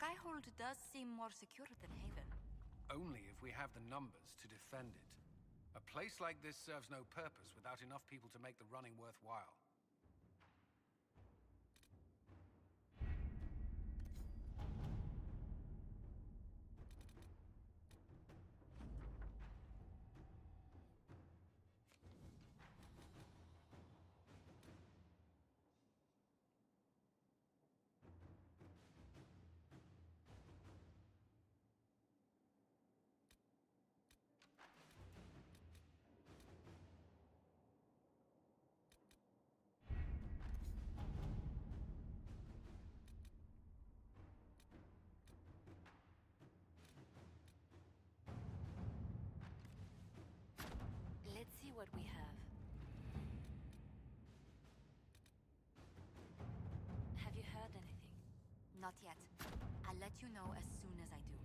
Skyhold does seem more secure than Haven. Only if we have the numbers to defend it. A place like this serves no purpose without enough people to make the running worthwhile. Let's see what we have. Have you heard anything? Not yet. I'll let you know as soon as I do.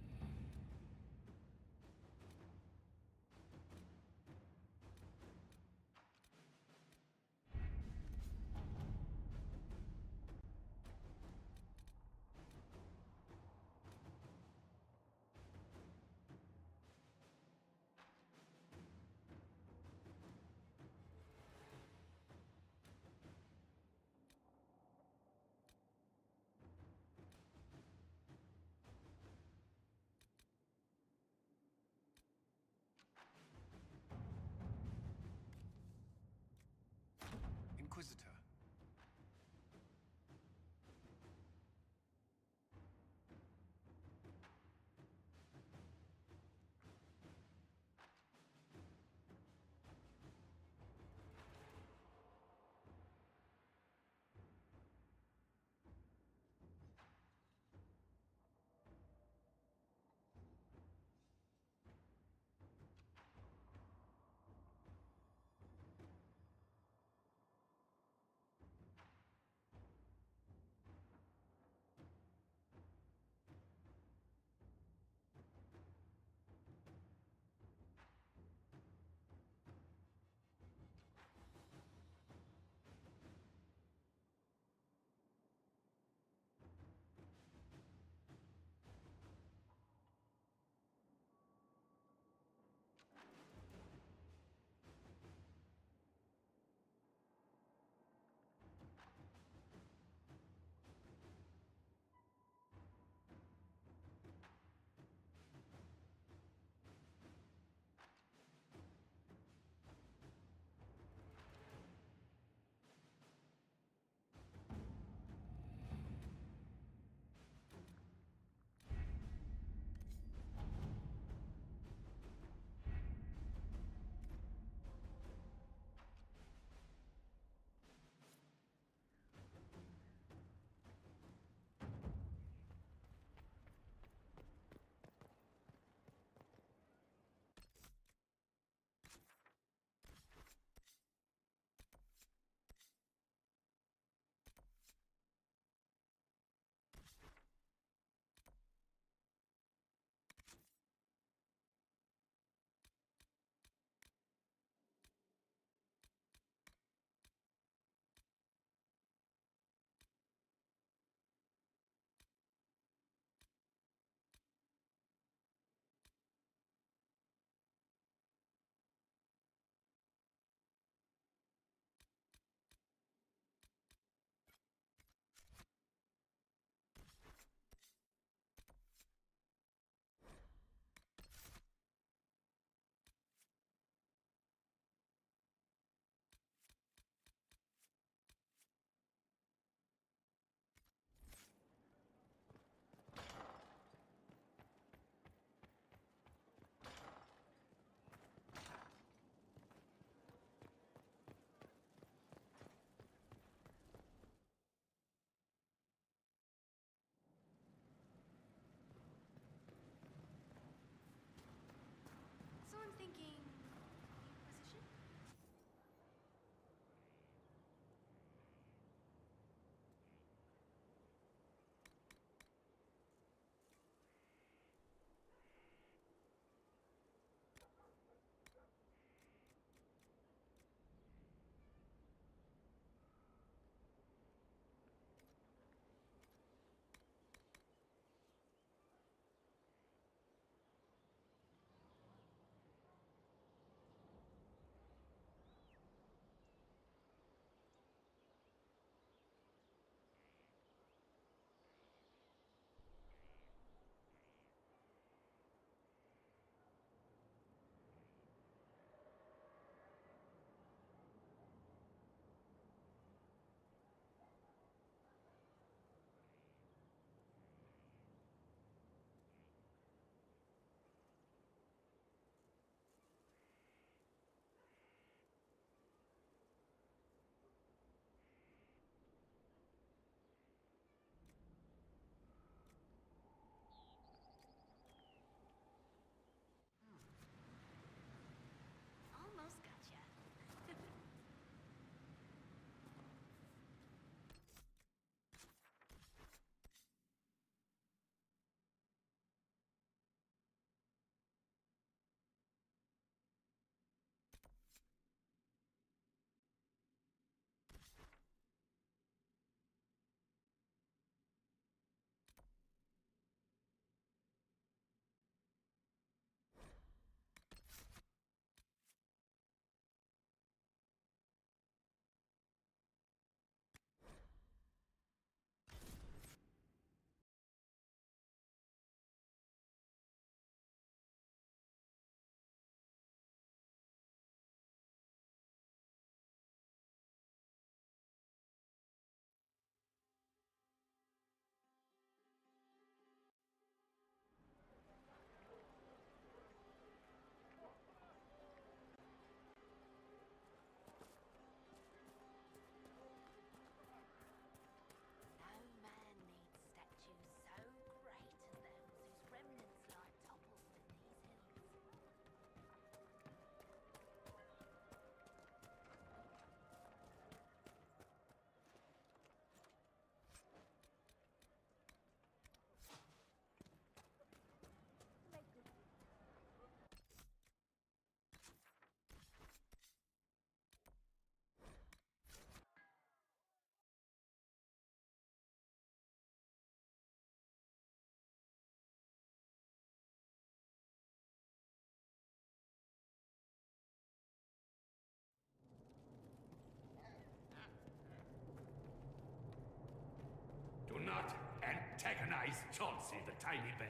Antagonize Chauncey the tiny bear.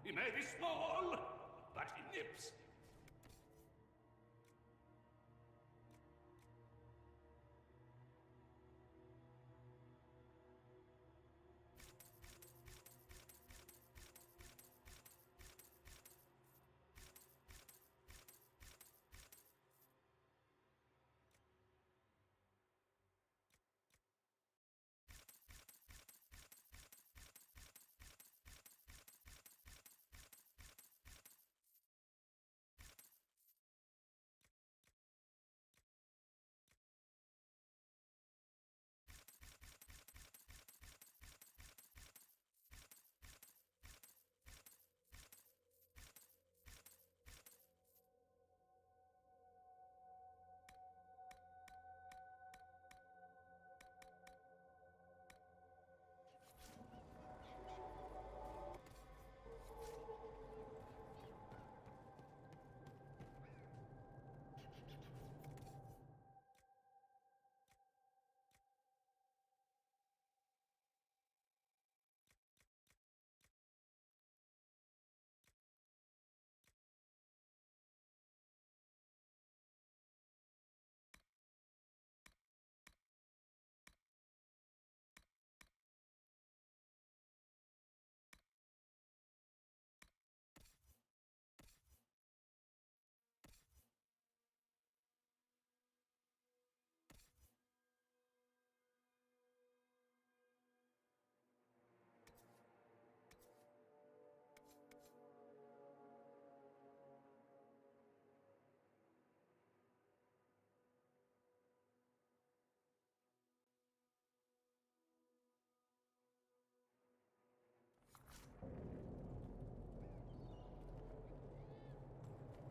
He may be small, but he nips.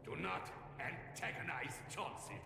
Do not antagonize Chauncey.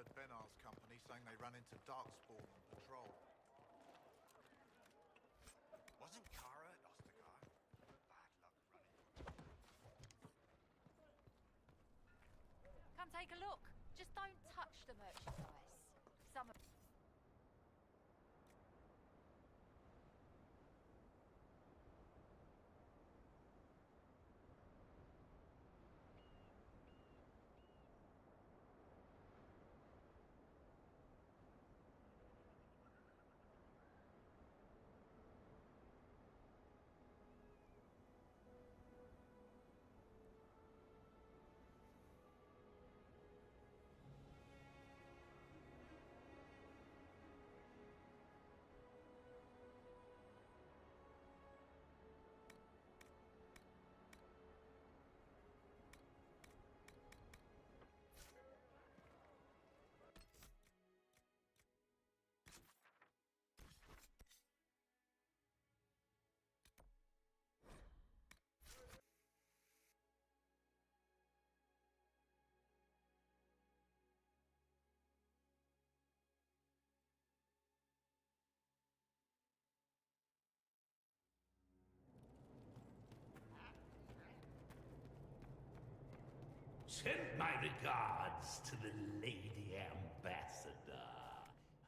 heard Benar's company saying they ran into Darkspawn on patrol. Wasn't Kara at Ostagar? Bad luck running. Come take a look. Just don't touch the merchandise. Some of Send my regards to the Lady Ambassador.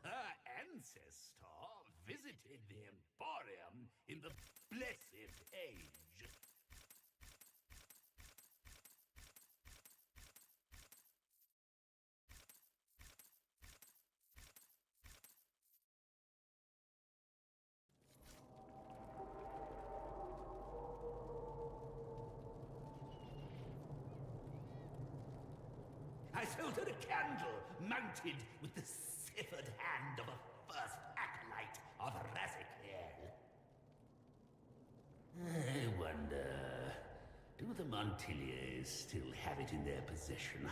Her ancestor visited the Emporium in the Blessed Age. I sold her a candle mounted with the severed hand of a first acolyte of Razikiel. I wonder, do the Montiliers still have it in their possession?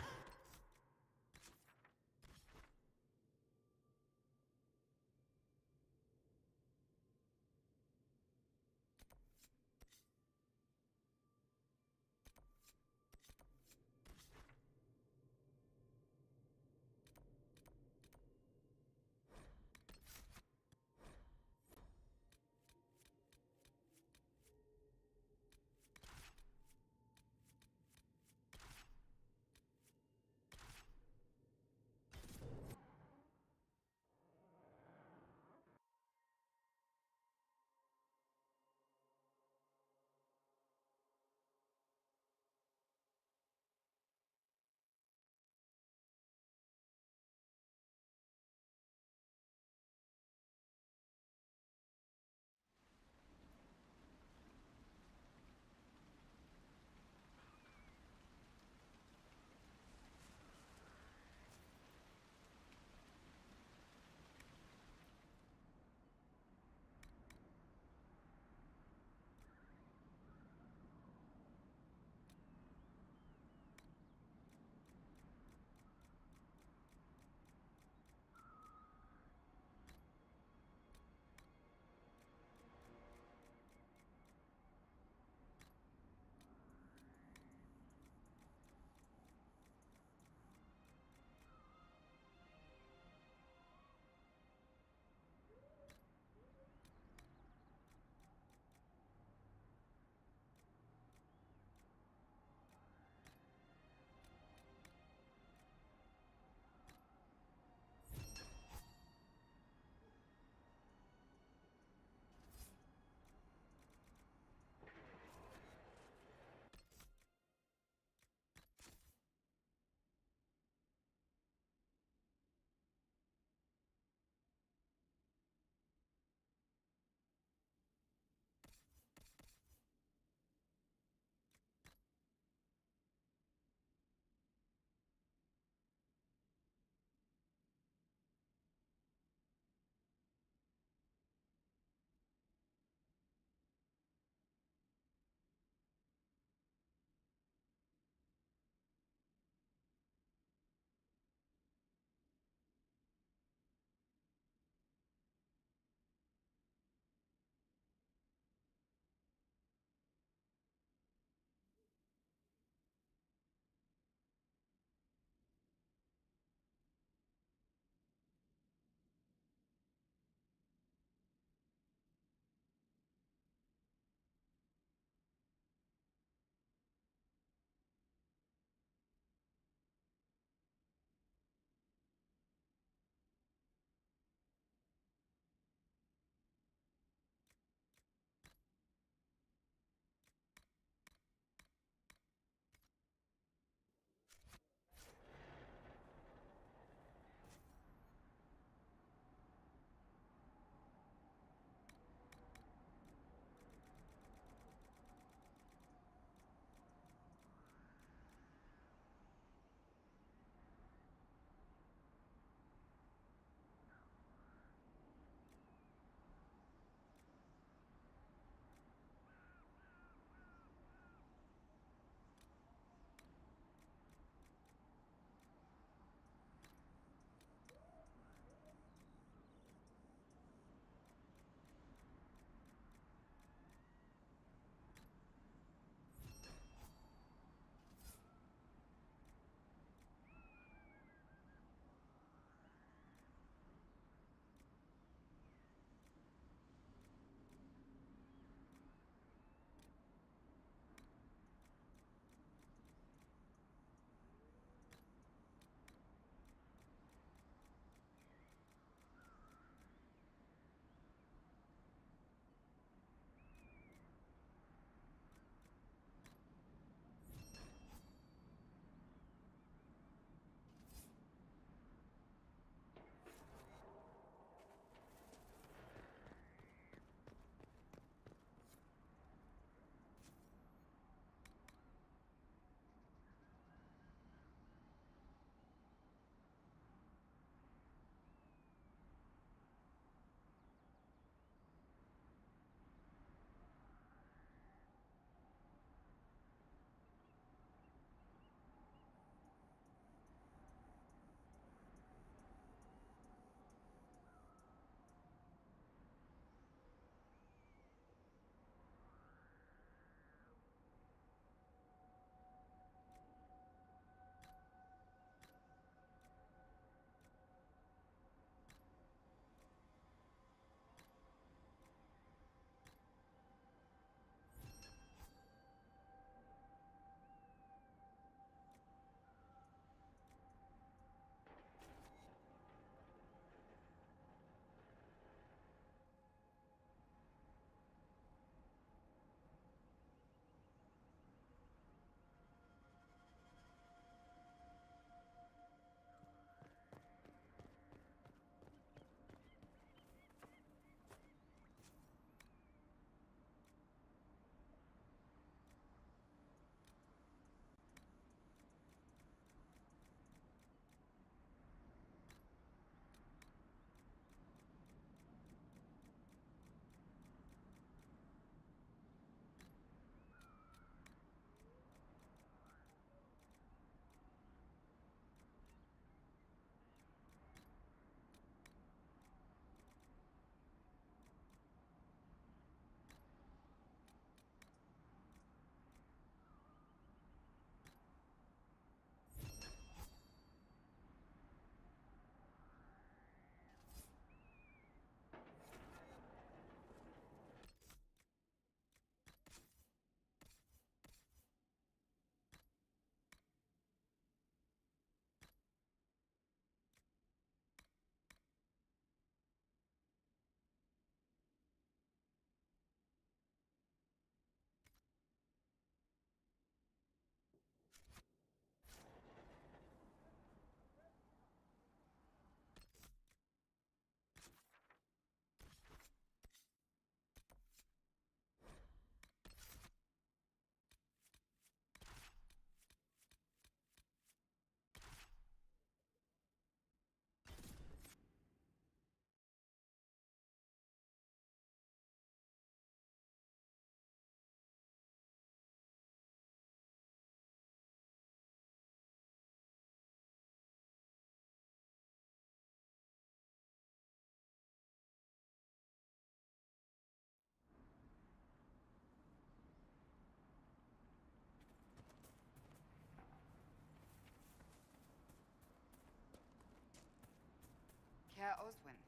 Herr Oswin,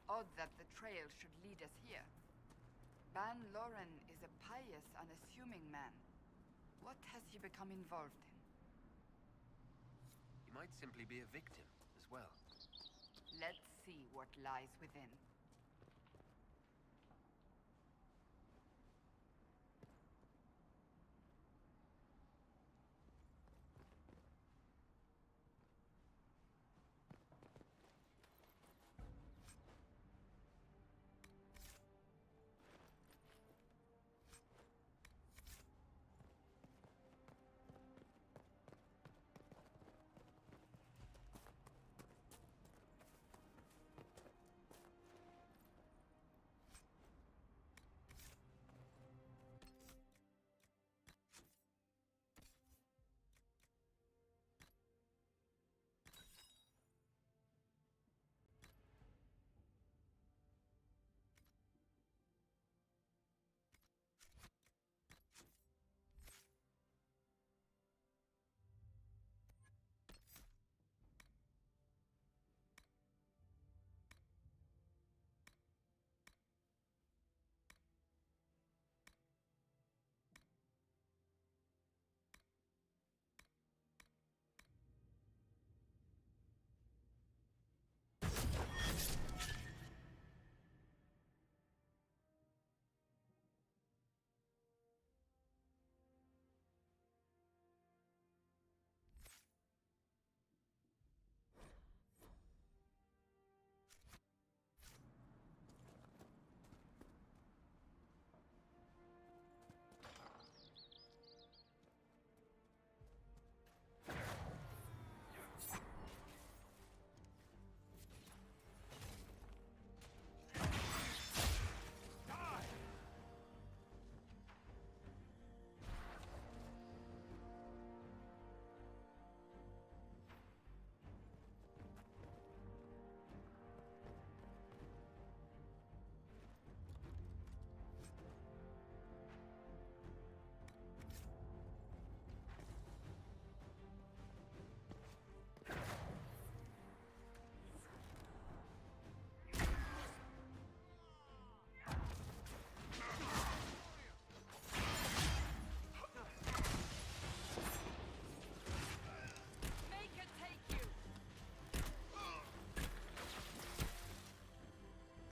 odd that the trail should lead us here. Ban Loren is a pious, unassuming man. What has he become involved in? He might simply be a victim as well. Let's see what lies within.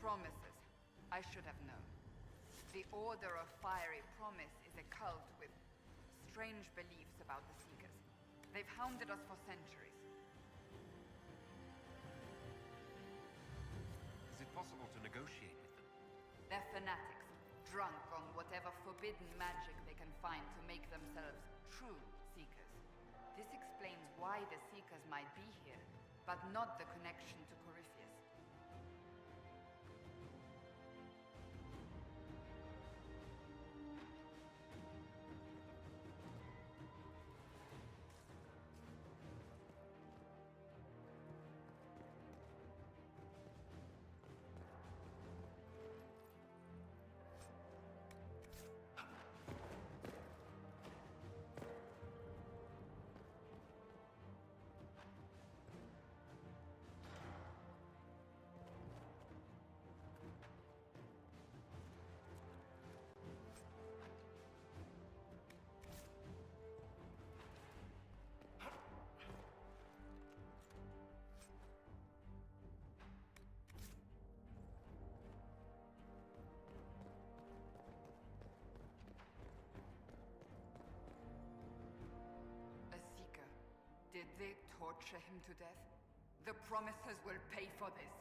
Promises. I should have known. The Order of Fiery Promise is a cult with strange beliefs about the Seekers. They've hounded us for centuries. Is it possible to negotiate with them? They're fanatics, drunk on whatever forbidden magic they can find to make themselves true Seekers. This explains why the Seekers might be here, but not the connection to Corypheus. Did they torture him to death? The Promisers will pay for this.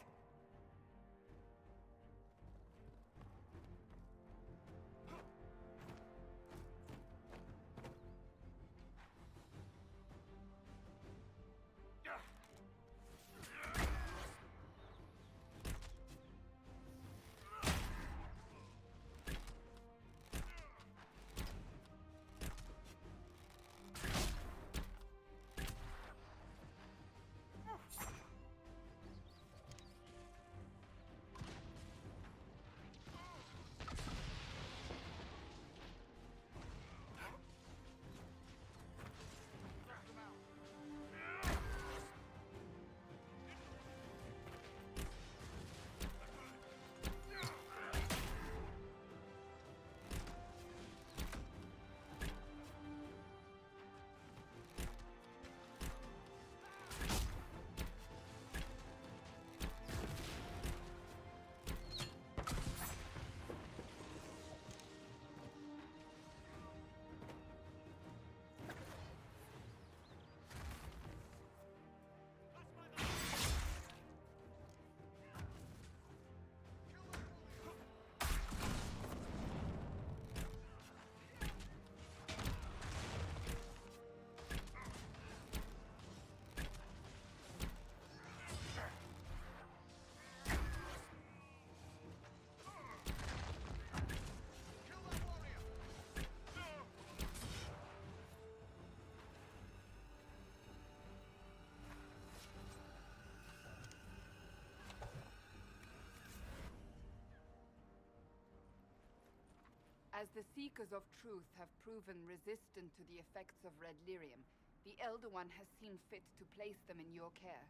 As the Seekers of Truth have proven resistant to the effects of red lyrium, the Elder One has seen fit to place them in your care.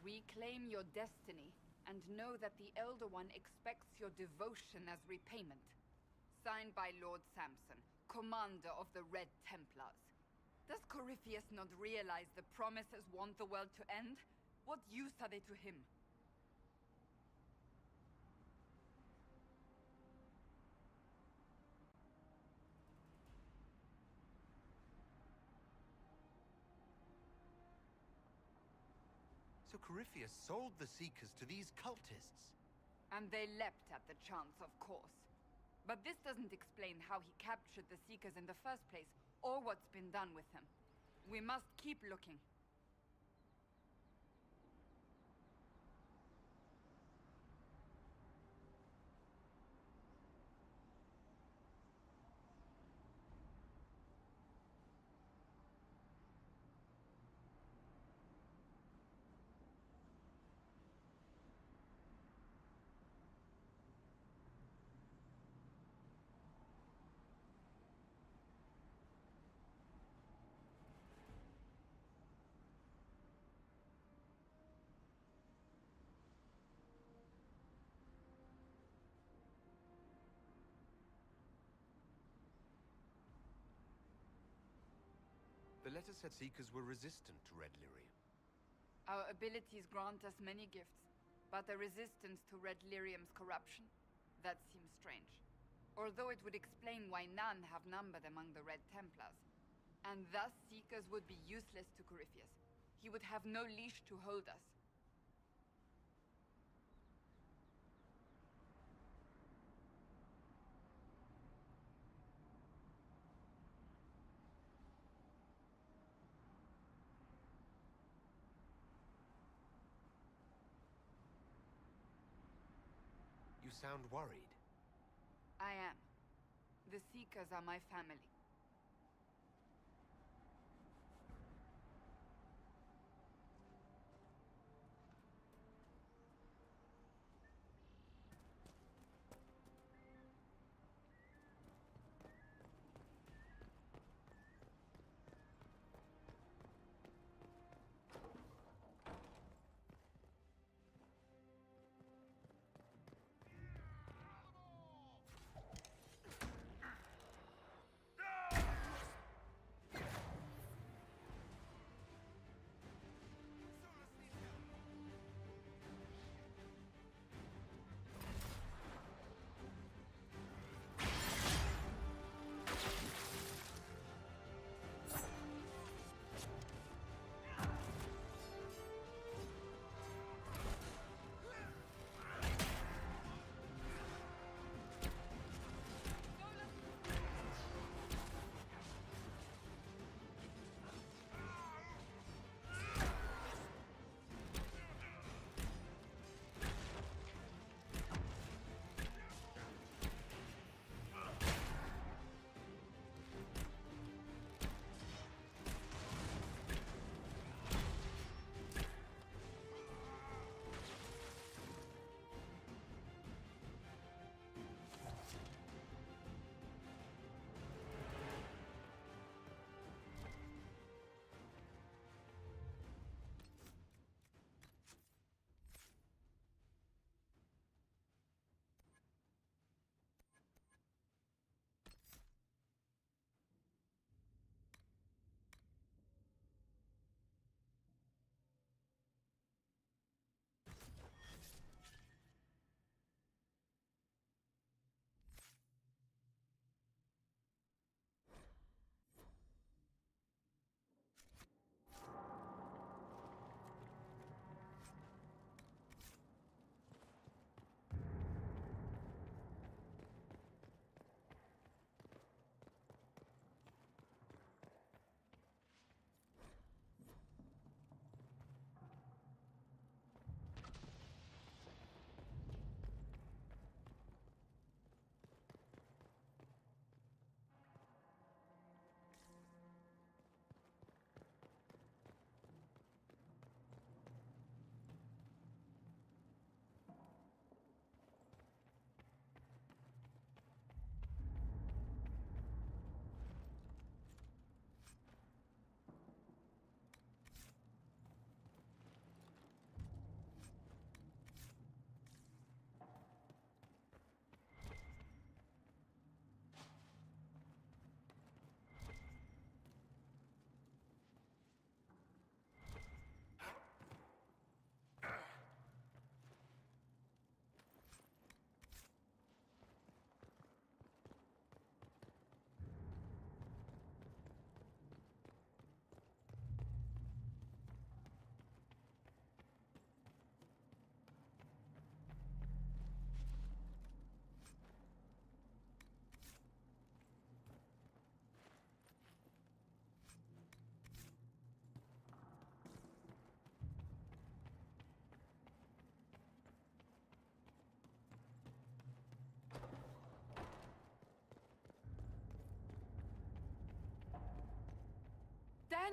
Reclaim your destiny, and know that the Elder One expects your devotion as repayment. Signed by Lord Samson, Commander of the Red Templars. Does Corypheus not realize the promises want the world to end? What use are they to him? So Corypheus sold the Seekers to these cultists. And they leapt at the chance, of course. But this doesn't explain how he captured the Seekers in the first place, or what's been done with them. We must keep looking. The letter said Seekers were resistant to red lyrium. Our abilities grant us many gifts, but a resistance to red lyrium's corruption? That seems strange. Although it would explain why none have numbered among the Red Templars. And thus Seekers would be useless to Corypheus. He would have no leash to hold us. You sound worried. I am. The Seekers are my family.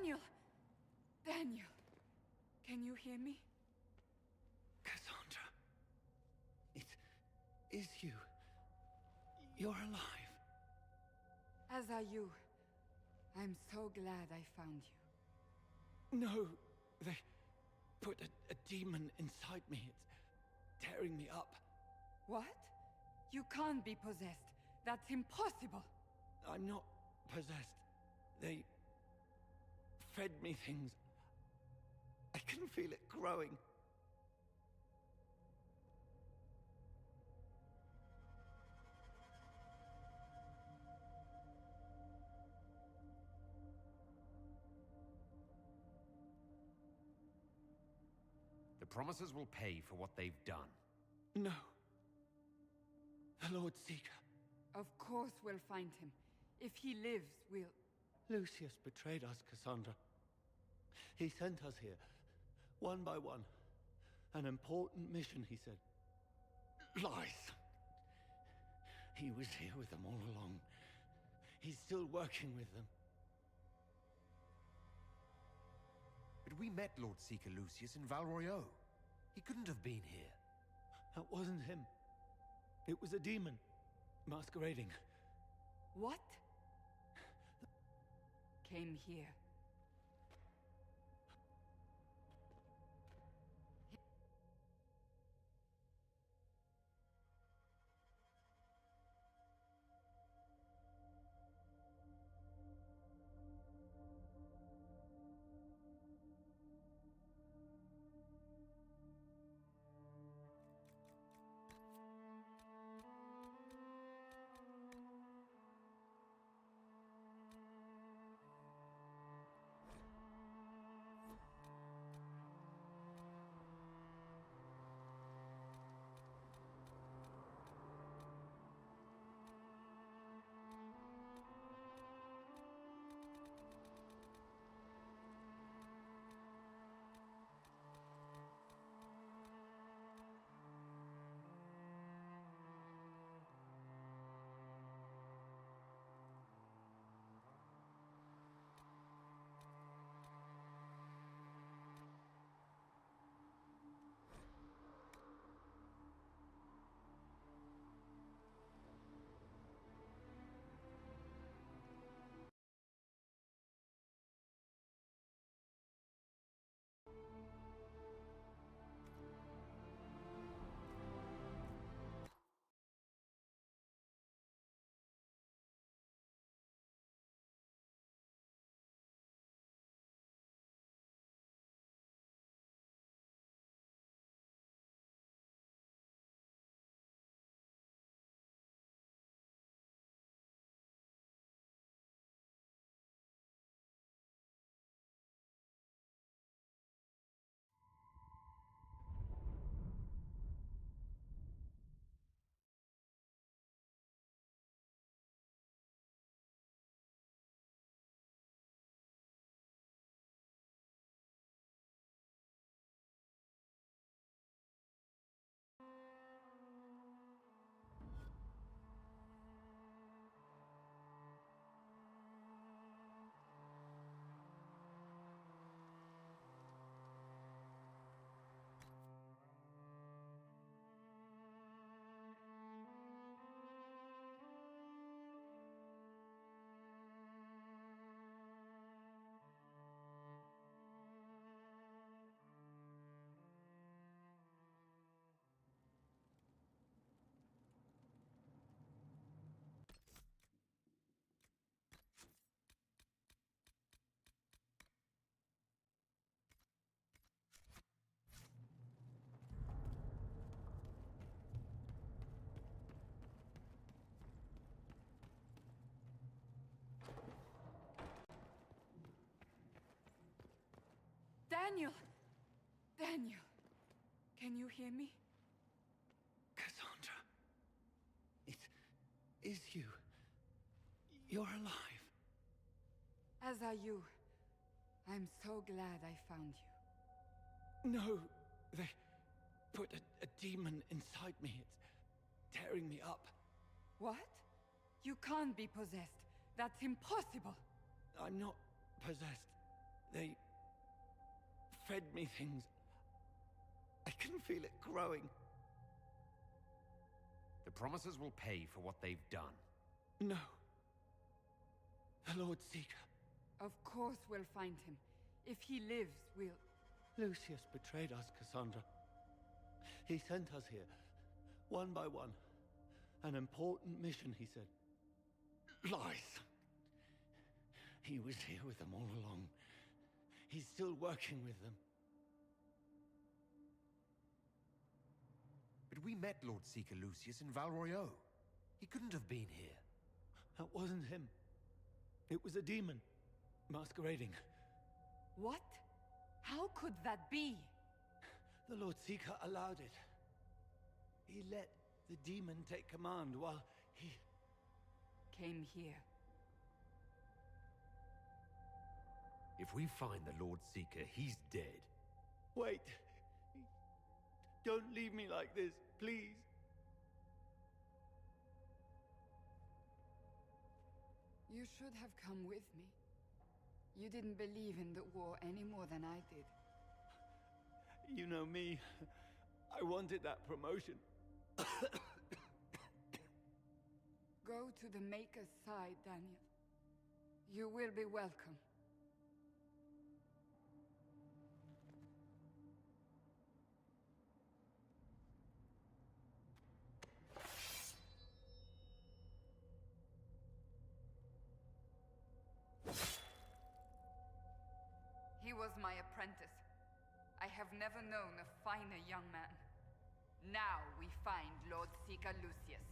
Daniel! Daniel! Can you hear me? Cassandra. It is you. You're alive. As are you. I'm so glad I found you. No, they put a demon inside me. It's tearing me up. What? You can't be possessed. That's impossible. I'm not possessed. They fed me things. I can feel it growing. The Promisers will pay for what they've done. No. The Lord Seeker. Of course we'll find him. If he lives, we'll... Lucius betrayed us, Cassandra. He sent us here, one by one. An important mission, he said. Lies. He was here with them all along. He's still working with them. But we met Lord Seeker Lucius in Val Royeaux. He couldn't have been here. That wasn't him. It was a demon, masquerading. What? Came here. Daniel! Daniel! Can you hear me? Cassandra. It is you. You're alive. As are you. I'm so glad I found you. No, they put a demon inside me. It's tearing me up. What? You can't be possessed. That's impossible. I'm not possessed. They fed me things. I can feel it growing. The Promisers will pay for what they've done. No. The Lord Seeker. Of course we'll find him. If he lives, we'll... Lucius betrayed us, Cassandra. He sent us here, one by one. An important mission, he said. Lies. He was here with them all along. He's still working with them. But we met Lord Seeker Lucius in Valroyo. He couldn't have been here. That wasn't him. It was a demon, masquerading. What? How could that be? The Lord Seeker allowed it. He let the demon take command while he... Came here. If we find the Lord Seeker, he's dead. Wait. Don't leave me like this, please. You should have come with me. You didn't believe in the war any more than I did. You know me. I wanted that promotion. Go to the Maker's side, Daniel. You will be welcome. He was my apprentice. I have never known a finer young man. Now we find Lord Seeker Lucius.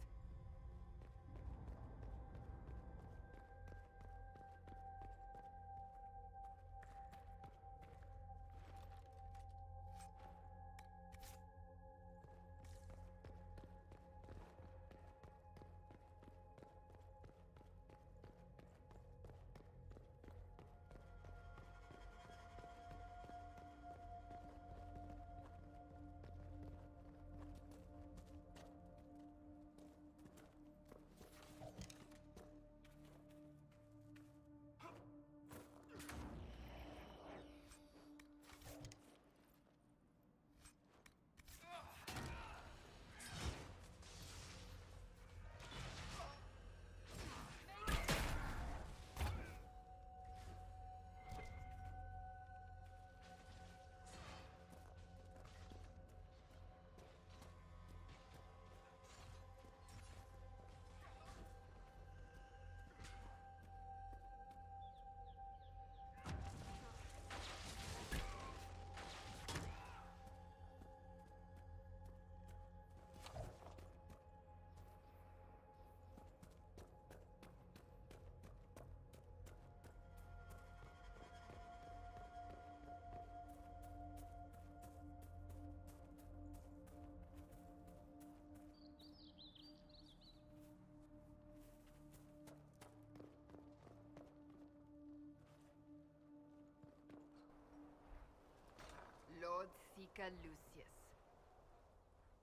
Lord Seeker Lucius.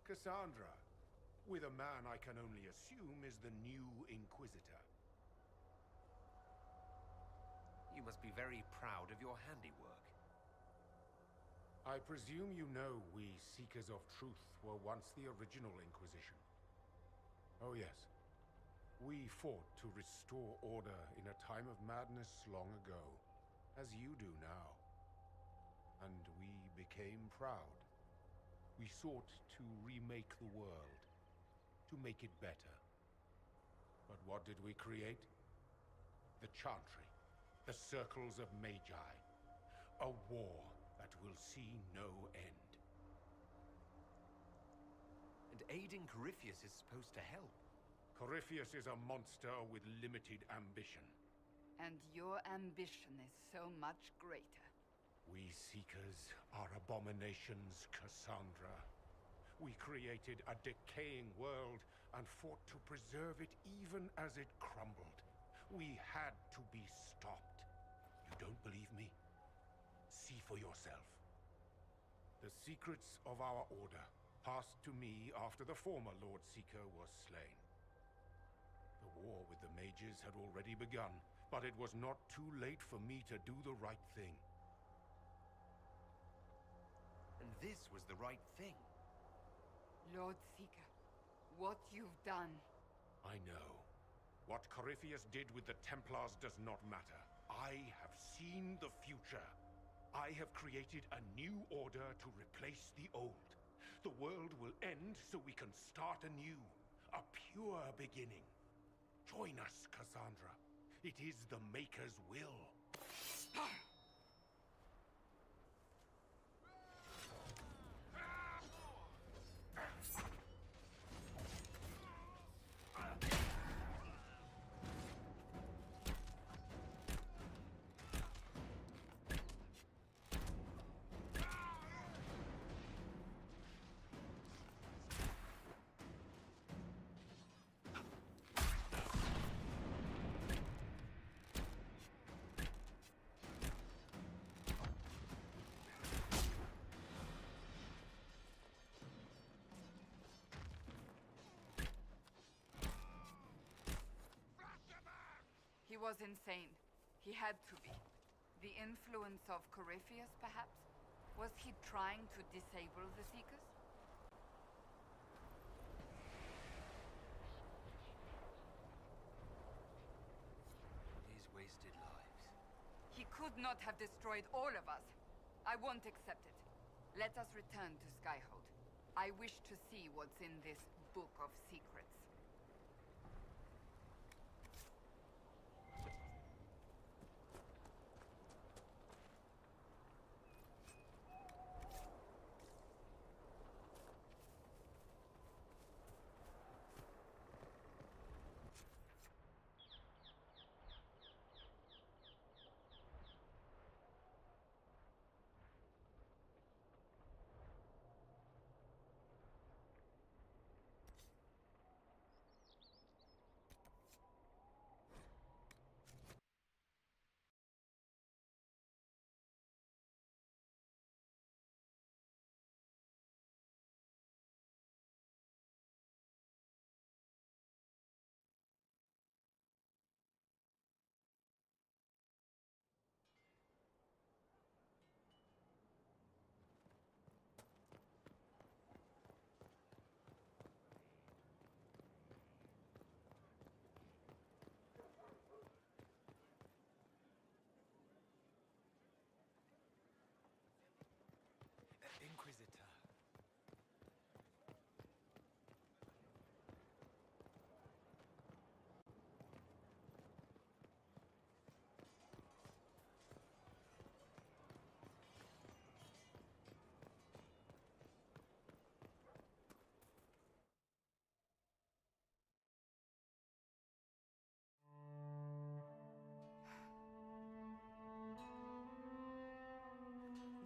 Cassandra, with a man I can only assume is the new Inquisitor. You must be very proud of your handiwork. I presume you know we Seekers of Truth were once the original Inquisition. Oh yes. We fought to restore order in a time of madness long ago, as you do now. And we became proud. We sought to remake the world, to make it better. But what did we create? The Chantry, the Circles of Magi. A war that will see no end. And aiding Corypheus is supposed to help. Corypheus is a monster with limited ambition. And your ambition is so much greater. We Seekers are abominations, Cassandra. We created a decaying world and fought to preserve it even as it crumbled. We had to be stopped. You don't believe me? See for yourself. The secrets of our order passed to me after the former Lord Seeker was slain. The war with the mages had already begun, but it was not too late for me to do the right thing. And this was the right thing. Lord Seeker, what you've done. I know. What Corypheus did with the Templars does not matter. I have seen the future. I have created a new order to replace the old. The world will end so we can start anew. A pure beginning. Join us, Cassandra. It is the Maker's will. He was insane. He had to be. The influence of Corypheus, perhaps? Was he trying to disable the Seekers? These wasted lives. He could not have destroyed all of us. I won't accept it. Let us return to Skyhold. I wish to see what's in this book of secrets. Inquisitor.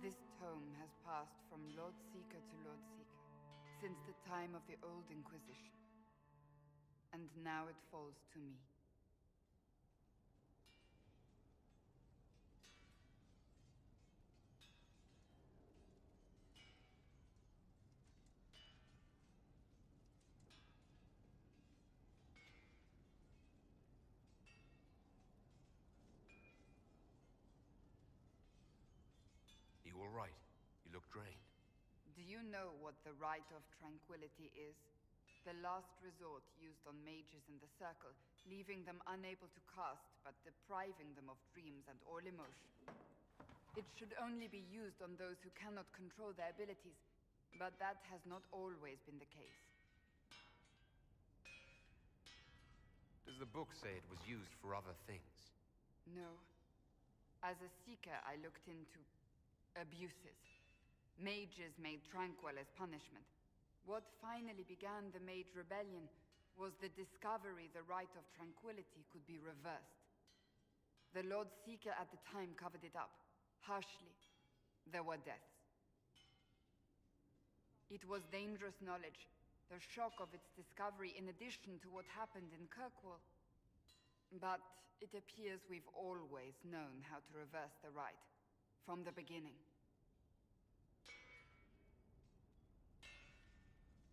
This tome has passed from Lord Seeker to Lord Seeker since the time of the Old Inquisition. And now it falls to me. You all right? You look drained. Do you know what the Rite of Tranquility is? The last resort used on mages in the Circle, leaving them unable to cast, but depriving them of dreams and all emotion. It should only be used on those who cannot control their abilities, but that has not always been the case. Does the book say it was used for other things? No. As a Seeker, I looked into abuses. Mages made Tranquil as punishment. What finally began the Mage Rebellion was the discovery the Rite of Tranquility could be reversed. The Lord Seeker at the time covered it up, harshly. There were deaths. It was dangerous knowledge, the shock of its discovery in addition to what happened in Kirkwall. But it appears we've always known how to reverse the Rite, from the beginning.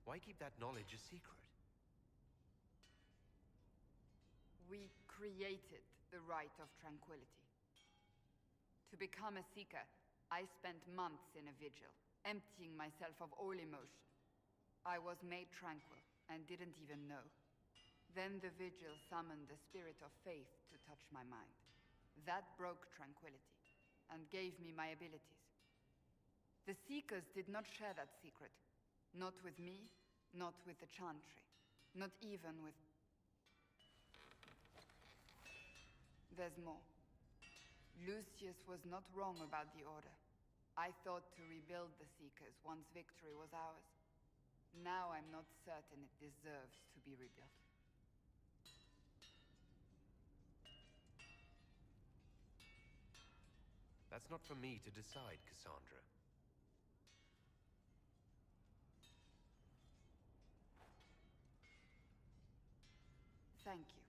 Why keep that knowledge a secret? We created the Rite of Tranquility. To become a Seeker, I spent months in a vigil, emptying myself of all emotion. I was made tranquil and didn't even know. Then the vigil summoned the spirit of faith to touch my mind. That broke tranquility and gave me my abilities. The Seekers did not share that secret. Not with me, not with the Chantry, not even with... There's more. Lucius was not wrong about the Order. I thought to rebuild the Seekers once victory was ours. Now I'm not certain it deserves to be rebuilt. That's not for me to decide, Cassandra. Thank you.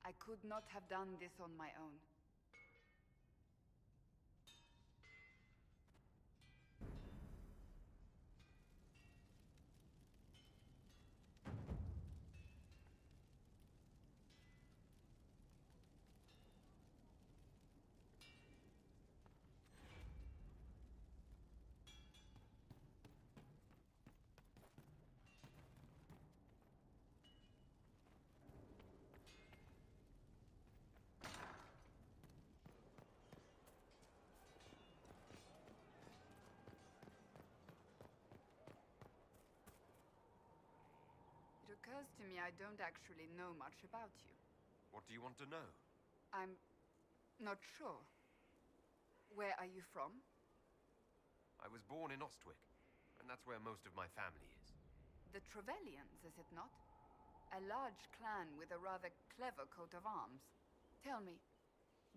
I could not have done this on my own. It occurs to me I don't actually know much about you. What do you want to know? I'm not sure. Where are you from? I was born in Ostwick, and that's where most of my family is. The Trevellians, is it not? A large clan with a rather clever coat of arms. Tell me,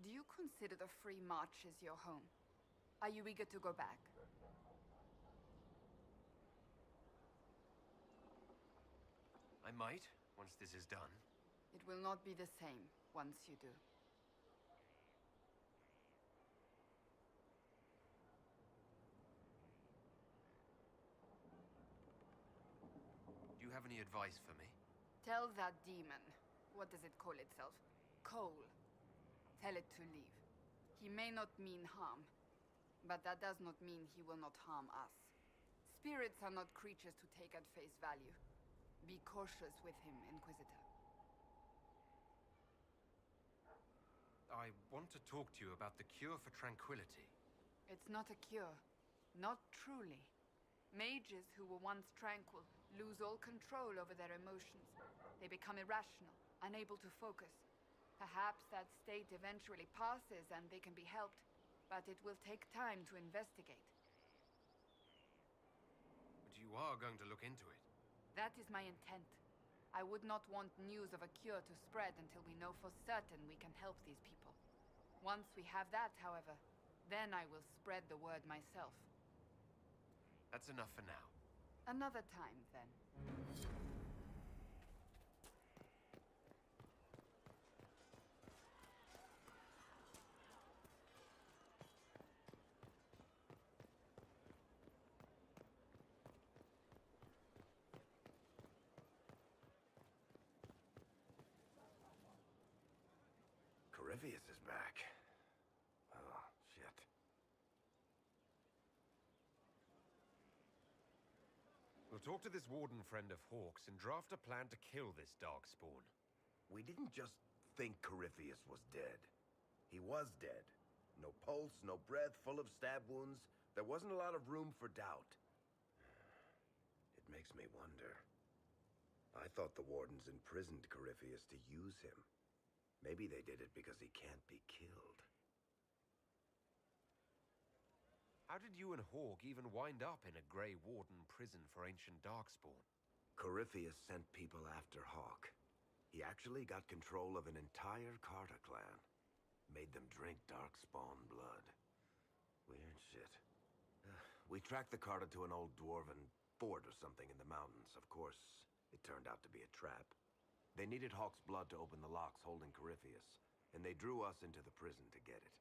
do you consider the Free Marches your home? Are you eager to go back? I might, once this is done. It will not be the same once you do. Do you have any advice for me? Tell that demon, what does it call itself? Cole. Tell it to leave. He may not mean harm, but that does not mean he will not harm us. Spirits are not creatures to take at face value. Be cautious with him, Inquisitor. I want to talk to you about the cure for tranquility. It's not a cure. Not truly. Mages who were once tranquil lose all control over their emotions. They become irrational, unable to focus. Perhaps that state eventually passes and they can be helped, but it will take time to investigate. But you are going to look into it. That is my intent. I would not want news of a cure to spread until we know for certain we can help these people. Once we have that, however, then I will spread the word myself. That's enough for now. Another time, then. Corypheus is back. Oh, shit. We'll talk to this warden friend of Hawk's and draft a plan to kill this darkspawn. We didn't just think Corypheus was dead. He was dead. No pulse, no breath, full of stab wounds. There wasn't a lot of room for doubt. It makes me wonder. I thought the wardens imprisoned Corypheus to use him. Maybe they did it because he can't be killed. How did you and Hawk even wind up in a Grey Warden prison for ancient darkspawn? Corypheus sent people after Hawk. He actually got control of an entire Carter clan. Made them drink darkspawn blood. Weird shit. We tracked the Carter to an old dwarven fort or something in the mountains. Of course, it turned out to be a trap. They needed Hawk's blood to open the locks holding Corypheus, and they drew us into the prison to get it.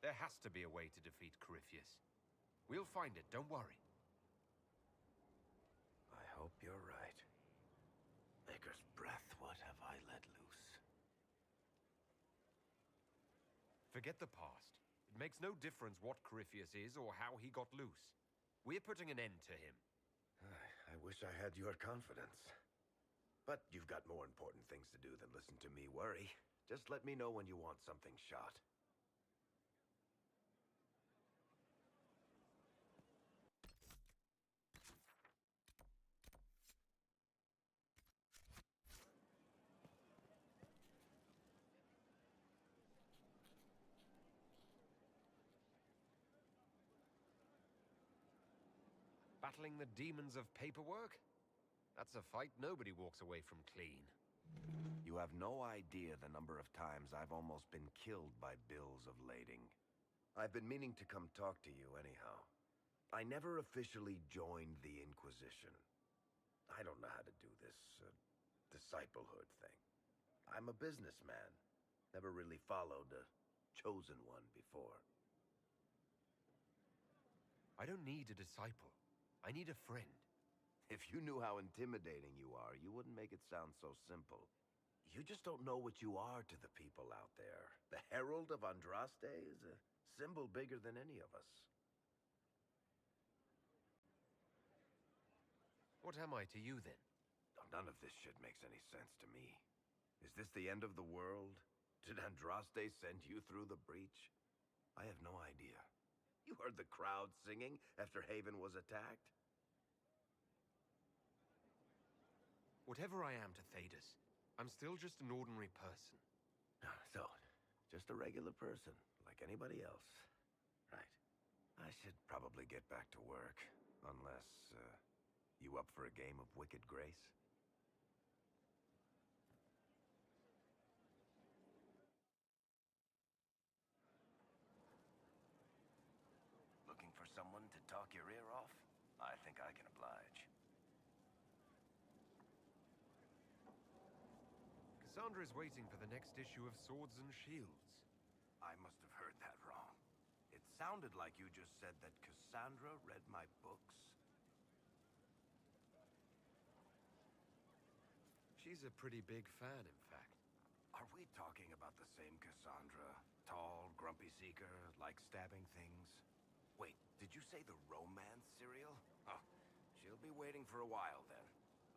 There has to be a way to defeat Corypheus. We'll find it, don't worry. I hope you're right. Maker's breath, what have I let loose? Forget the past. It makes no difference what Corypheus is or how he got loose. We're putting an end to him. I wish I had your confidence. But you've got more important things to do than listen to me worry. Just let me know when you want something shot. Battling the demons of paperwork? That's a fight nobody walks away from clean. You have no idea the number of times I've almost been killed by bills of lading. I've been meaning to come talk to you anyhow. I never officially joined the Inquisition. I don't know how to do this, disciplehood thing. I'm a businessman. Never really followed a chosen one before. I don't need a disciple. I need a friend. If you knew how intimidating you are, you wouldn't make it sound so simple. You just don't know what you are to the people out there. The Herald of Andraste is a symbol bigger than any of us. What am I to you, then? None of this shit makes any sense to me. Is this the end of the world? Did Andraste send you through the breach? I have no idea. You heard the crowd singing after Haven was attacked? Whatever I am to Thedas, I'm still just an ordinary person. So, just a regular person, like anybody else. Right. I should probably get back to work. Unless, you up for a game of Wicked Grace? Looking for someone to talk your ear off? I think I can oblige. Cassandra is waiting for the next issue of Swords and Shields. I must have heard that wrong. It sounded like you just said that Cassandra read my books. She's a pretty big fan, in fact. Are we talking about the same Cassandra? Tall, grumpy seeker, like stabbing things? Wait, did you say the romance serial? Oh, she'll be waiting for a while then.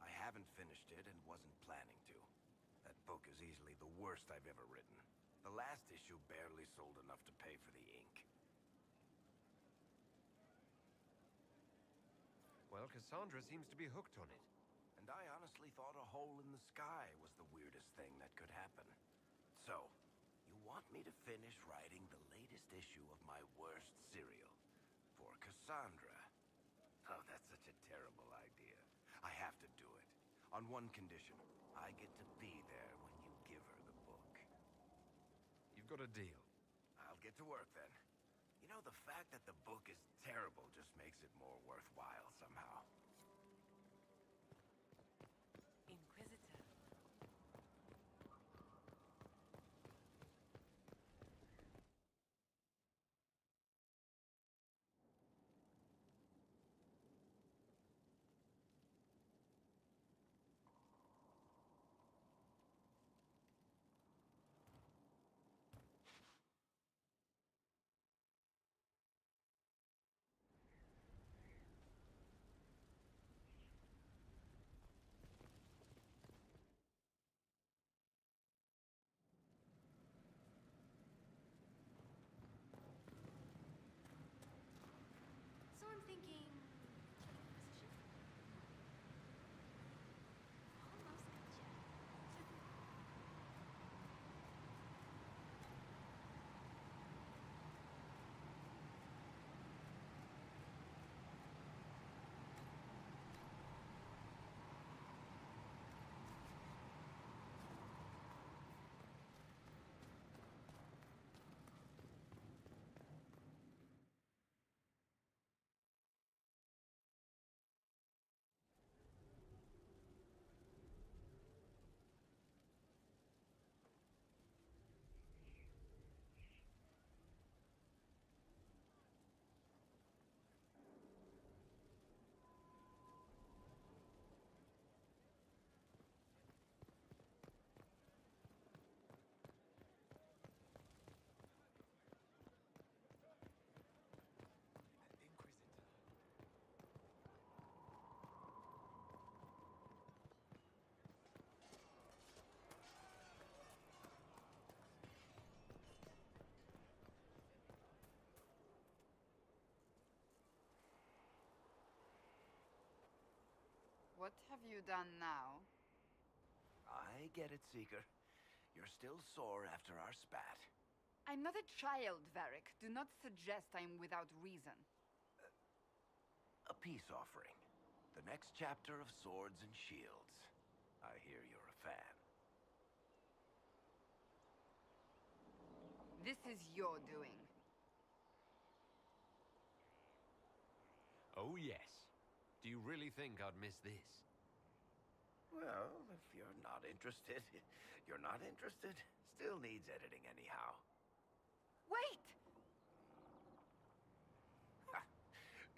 I haven't finished it and wasn't planning to. That book is easily the worst I've ever written. The last issue barely sold enough to pay for the ink. Well, Cassandra seems to be hooked on it. And I honestly thought a hole in the sky was the weirdest thing that could happen. So, you want me to finish writing the latest issue of my worst serial for Cassandra? Oh, that's such a terrible idea. I have to do it. On one condition. I get to be there when you give her the book. You've got a deal. I'll get to work then. You know, the fact that the book is terrible just makes it more worthwhile somehow. Inquisitor. What have you done now? I get it, Seeker. You're still sore after our spat. I'm not a child, Varric. Do not suggest I'm without reason. A peace offering. The next chapter of Swords and Shields. I hear you're a fan. This is your doing. Oh, yes. Do you really think I'd miss this? Well, if you're not interested, you're not interested. Still needs editing anyhow. Wait!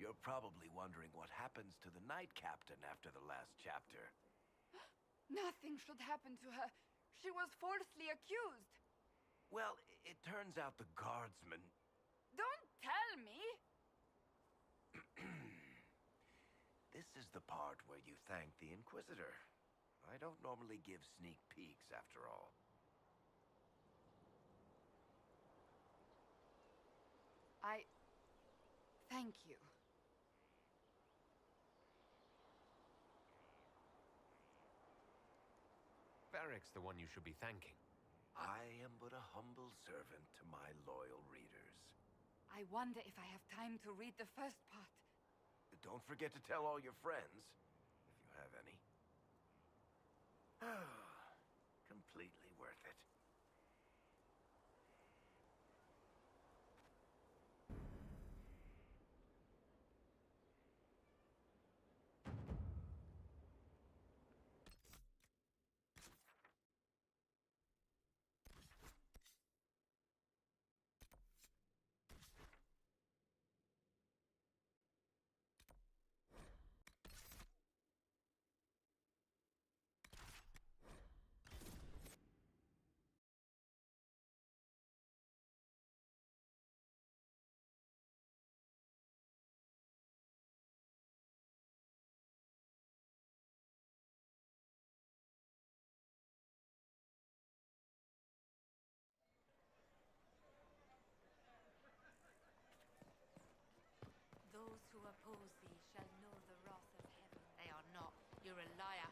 You're probably wondering what happens to the Knight Captain after the last chapter. Nothing should happen to her. She was falsely accused. Well, it turns out the guardsmen... Don't tell me! This is the part where you thank the Inquisitor. I don't normally give sneak peeks, after all. Thank you. Varric's the one you should be thanking. I am but a humble servant to my loyal readers. I wonder if I have time to read the first part. Don't forget to tell all your friends, if you have any. Completely worth it. Those who oppose thee shall know the wrath of heaven. They are not. You're a liar.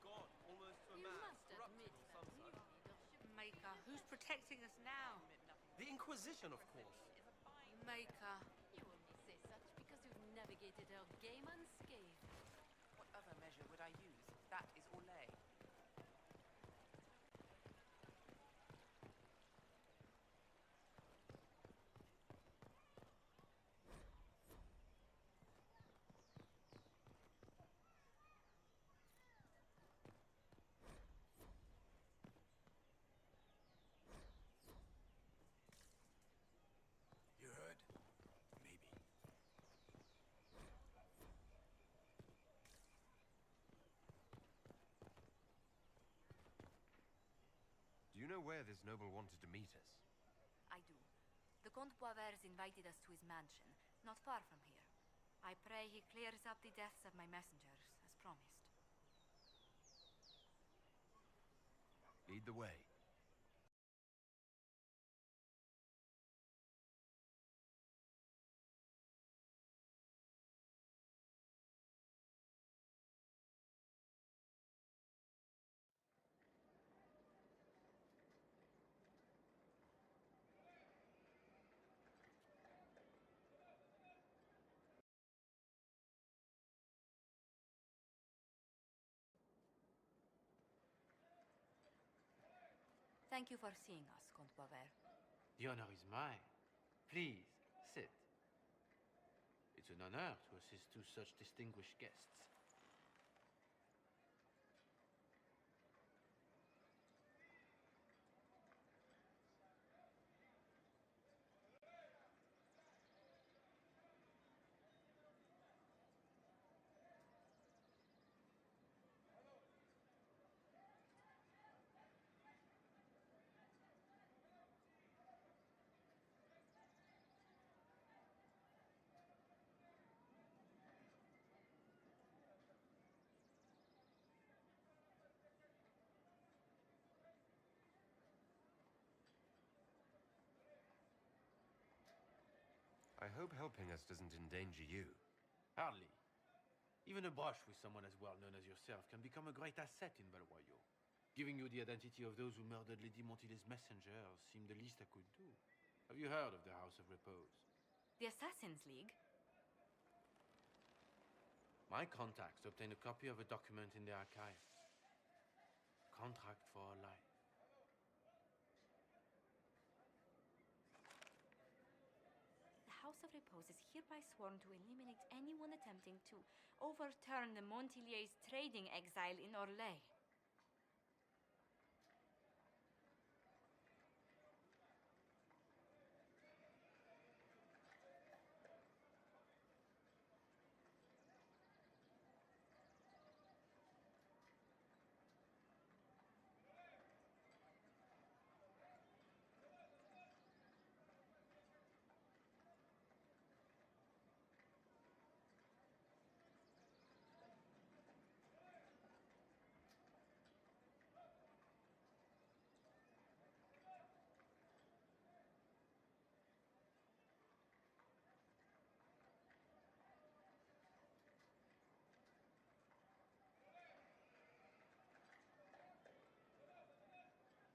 God, almost to a You man, must corrupted admit on some that side. Maker, who's protecting us now? The Inquisition, of course. Maker. You only say such because you've navigated our game unscathed. What other measure would I use? That is Orlais. You heard? Maybe. Do you know where this noble wanted to meet us? I do. The Comte Boisvert invited us to his mansion, not far from here. I pray he clears up the deaths of my messengers, as promised. Lead the way. Thank you for seeing us, Comte Boisvert. The honor is mine. Please, sit. It's an honor to assist two such distinguished guests. I hope helping us doesn't endanger you. Hardly. Even a brush with someone as well known as yourself can become a great asset in Valroyo. Giving you the identity of those who murdered Lady Montile's messengers seemed the least I could do. Have you heard of the House of Repose? The Assassin's League? My contacts obtained a copy of a document in the archives. Contract for life. The House of Repose is hereby sworn to eliminate anyone attempting to overturn the Montiliers' trading exile in Orlais.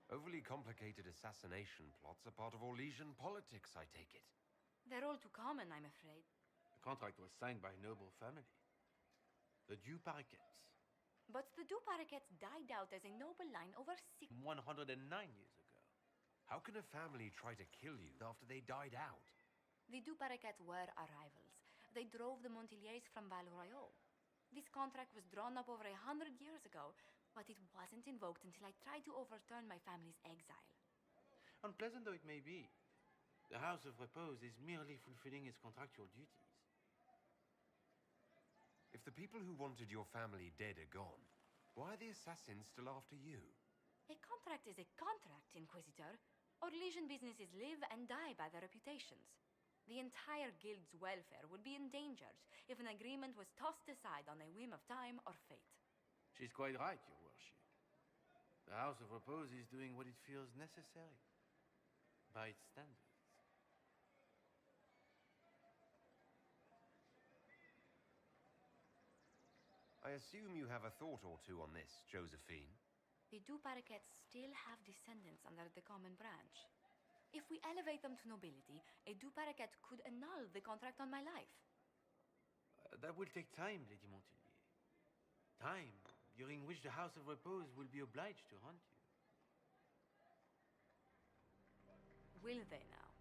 Overly complicated assassination plots are part of Orlesian politics, I take it. They're all too common, I'm afraid. The contract was signed by a noble family. The Du Paraquets. But the Du Paraquets died out as a noble line over 109 years ago. How can a family try to kill you after they died out? The Du Paraquets were our rivals. They drove the Montiliers from Valroyo. This contract was drawn up over 100 years ago, but it wasn't invoked until I tried to overturn my family's exile. Unpleasant though it may be, the House of Repose is merely fulfilling its contractual duties. If the people who wanted your family dead are gone, why are the assassins still after you? A contract is a contract, Inquisitor. Orlesian businesses live and die by their reputations. The entire guild's welfare would be endangered if an agreement was tossed aside on a whim of time or fate. She's quite right, Your Worship. The House of Repose is doing what it feels necessary, by its standards. I assume you have a thought or two on this, Josephine. The Du Paraquets still have descendants under the common branch. If we elevate them to nobility, a Du Paraquet could annul the contract on my life. That will take time, Lady Montilier. Time during which the House of Repose will be obliged to hunt you. Will they now?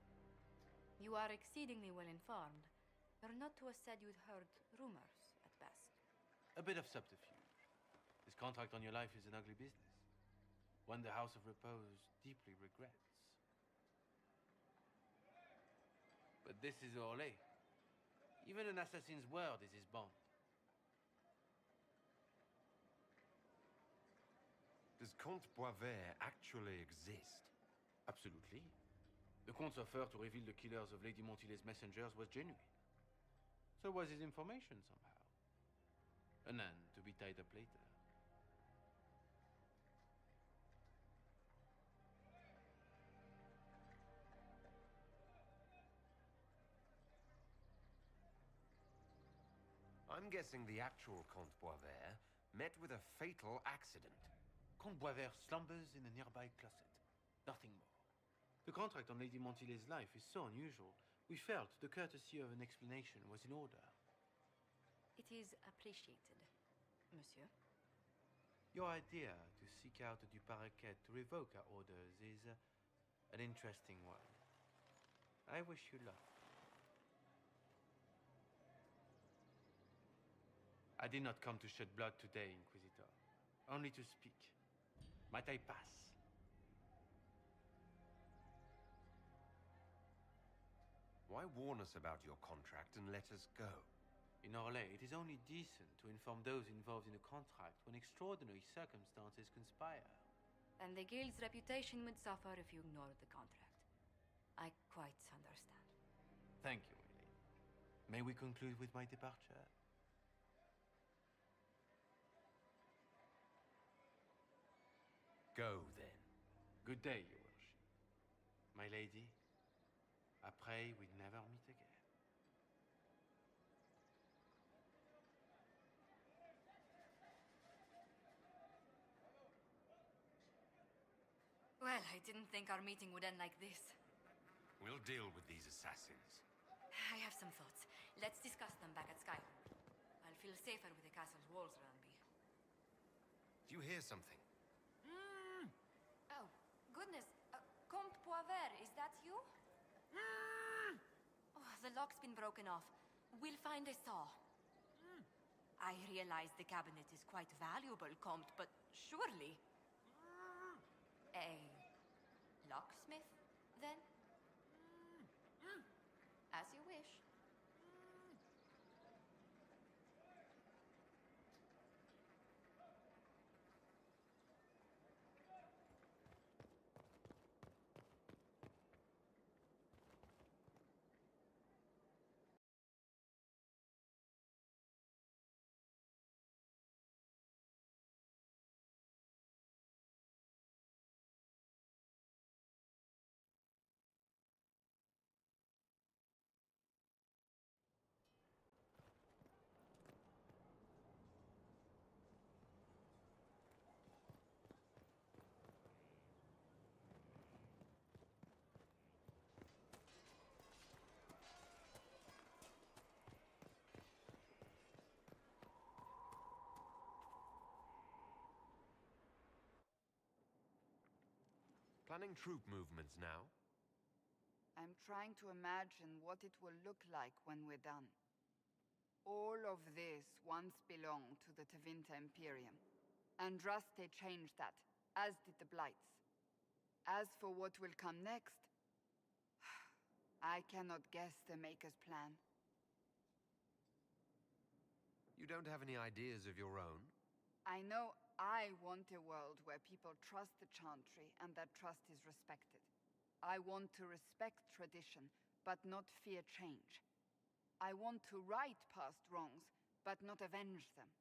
You are exceedingly well informed. You're not to have said you'd heard rumors, at best. A bit of subterfuge. This contract on your life is an ugly business. One the House of Repose deeply regrets. But this is Orlais. Even an assassin's word is his bond. Does Comte Boisvert actually exist? Absolutely. The Comte's offer to reveal the killers of Lady Montile's messengers was genuine. So was his information somehow. An end to be tied up later. I'm guessing the actual Comte Boisvert met with a fatal accident. Comte Boisvert slumbers in a nearby closet. Nothing more. The contract on Lady Montile's life is so unusual, we felt the courtesy of an explanation was in order. It is appreciated, monsieur. Your idea to seek out the Du Paraquet to revoke our orders is an interesting one. I wish you luck. I did not come to shed blood today, Inquisitor. Only to speak. Might I pass? Why warn us about your contract and let us go? In Orlais, it is only decent to inform those involved in a contract when extraordinary circumstances conspire. And the guild's reputation would suffer if you ignored the contract. I quite understand. Thank you, my lady. May we conclude with my departure? Go, then. Good day, Your Worship. My lady, I pray we never meet again. Well, I didn't think our meeting would end like this. We'll deal with these assassins. I have some thoughts. Let's discuss them back at Skyhold. I'll feel safer with the castle's walls around me. Do you hear something? Oh, goodness. Comte Poivert, is that you? Oh, the lock's been broken off. We'll find a saw. I realize the cabinet is quite valuable, Comte, but surely... A locksmith, then? As you wish. Planning troop movements now? I'm trying to imagine what it will look like when we're done. All of this once belonged to the Tevinter Imperium. Andraste changed that, as did the Blights. As for what will come next, I cannot guess the Maker's plan. You don't have any ideas of your own? I know I want a world where people trust the Chantry and that trust is respected. I want to respect tradition, but not fear change. I want to right past wrongs, but not avenge them.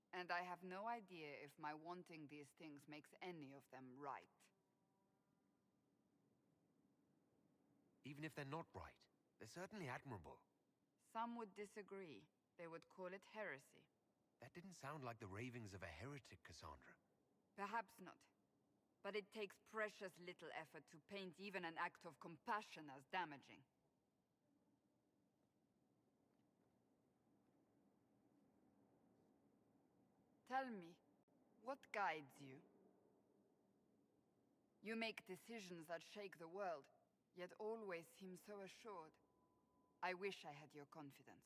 And I have no idea if my wanting these things makes any of them right. Even if they're not right, they're certainly admirable. Some would disagree. They would call it heresy. That didn't sound like the ravings of a heretic, Cassandra. Perhaps not. But it takes precious little effort to paint even an act of compassion as damaging. Tell me, what guides you? You make decisions that shake the world, yet always seem so assured. I wish I had your confidence.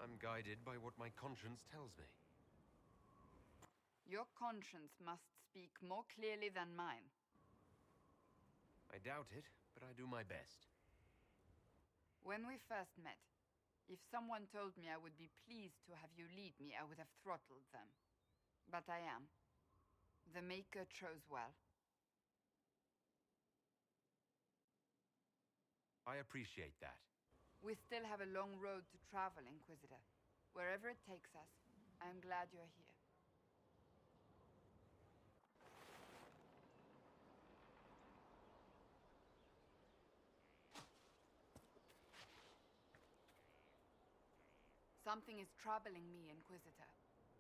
I'm guided by what my conscience tells me. Your conscience must speak more clearly than mine. I doubt it, but I do my best. When we first met, if someone told me I would be pleased to have you lead me, I would have throttled them. But I am. The Maker chose well. I appreciate that. We still have a long road to travel, Inquisitor. Wherever it takes us, I'm glad you're here. Something is troubling me, Inquisitor.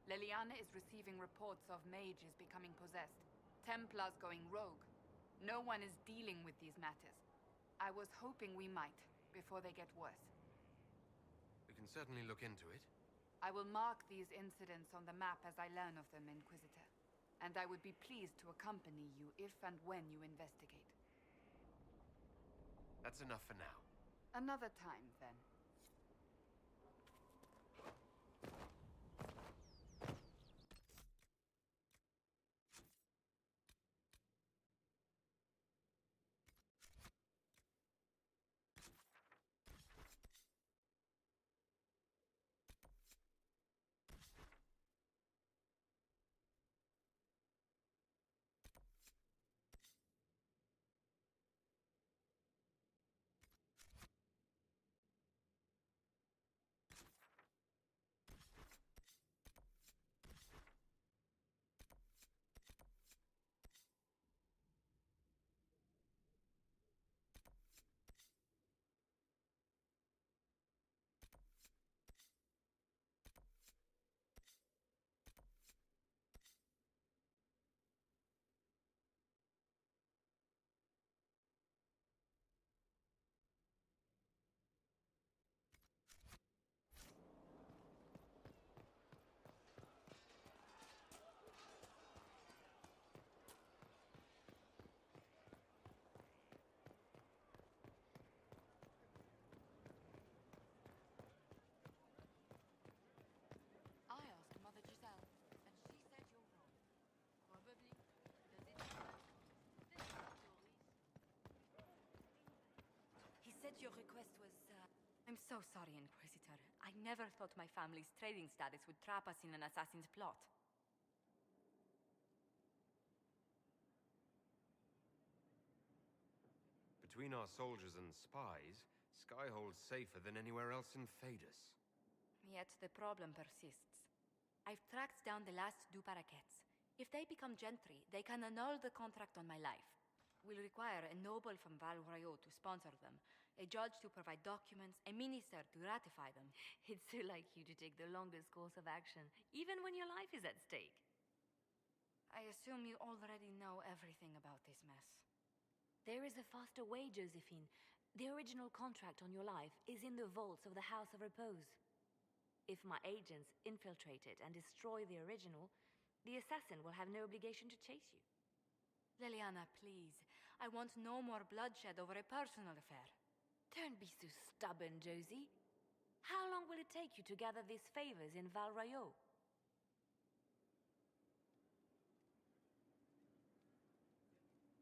Leliana is receiving reports of mages becoming possessed, Templars going rogue. No one is dealing with these matters. I was hoping we might, before they get worse. We can certainly look into it. I will mark these incidents on the map as I learn of them, Inquisitor. And I would be pleased to accompany you if and when you investigate. That's enough for now. Another time, then. said your request was, I'm so sorry, Inquisitor. I never thought my family's trading status would trap us in an assassin's plot. Between our soldiers and spies, Skyhold's safer than anywhere else in Thedas. Yet the problem persists. I've tracked down the last two parakeets. If they become gentry, they can annul the contract on my life. We'll require a noble from Veilguard to sponsor them, a judge to provide documents, a minister to ratify them. It's so like you to take the longest course of action, even when your life is at stake. I assume you already know everything about this mess. There is a faster way, Josephine. The original contract on your life is in the vaults of the House of Repose. If my agents infiltrate it and destroy the original, the assassin will have no obligation to chase you. Leliana, please. I want no more bloodshed over a personal affair. Don't be so stubborn, Josie. How long will it take you to gather these favors in Veilguard?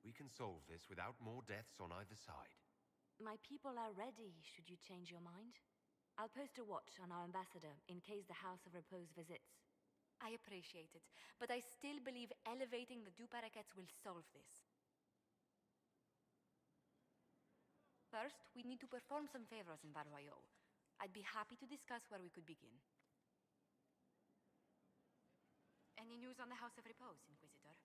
We can solve this without more deaths on either side. My people are ready, should you change your mind. I'll post a watch on our ambassador in case the House of Repose visits. I appreciate it, but I still believe elevating the two parakeets will solve this. First, we need to perform some favors in Veilguard. I'd be happy to discuss where we could begin. Any news on the House of Repose, Inquisitor?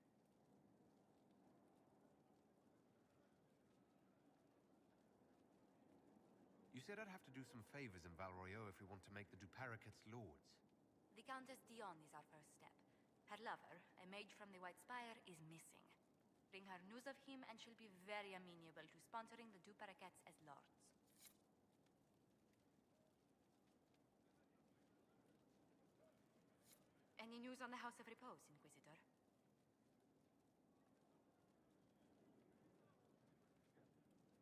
You said I'd have to do some favors in Veilguard if we want to make the Duparakets lords. The Countess Dion is our first step. Her lover, a mage from the White Spire, is missing. Bring her news of him and she'll be very amenable to sponsoring the Duparakets as lords. Any news on the House of Repose, Inquisitor?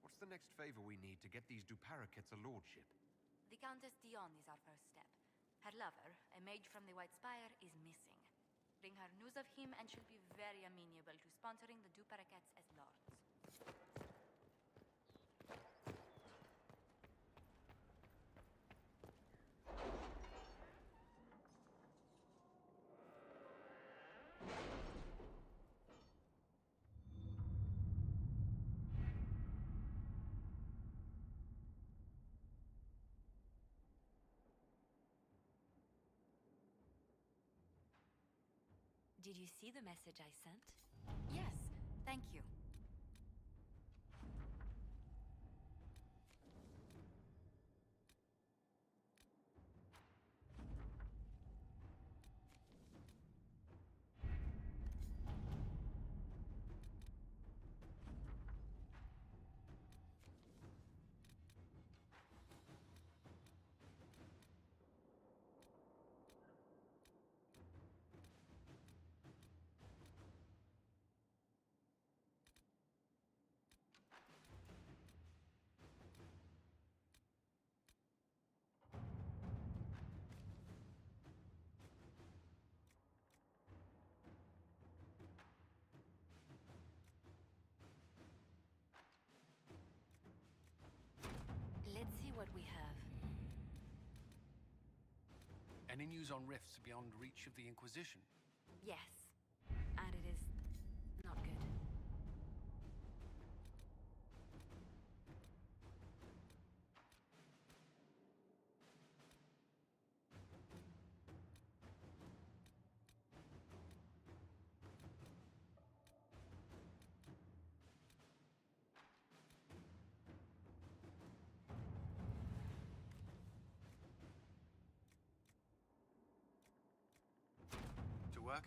What's the next favor we need to get these Duparakets a lordship? The Countess Dion is our first step. Her lover, a mage from the White Spire, is missing. Bring her news of him and she'll be very amenable to sponsoring the Duparakets as lords. Did you see the message I sent? Yes, thank you. Let's see what we have. Any news on rifts beyond reach of the Inquisition? Yes. And it is not good. To work?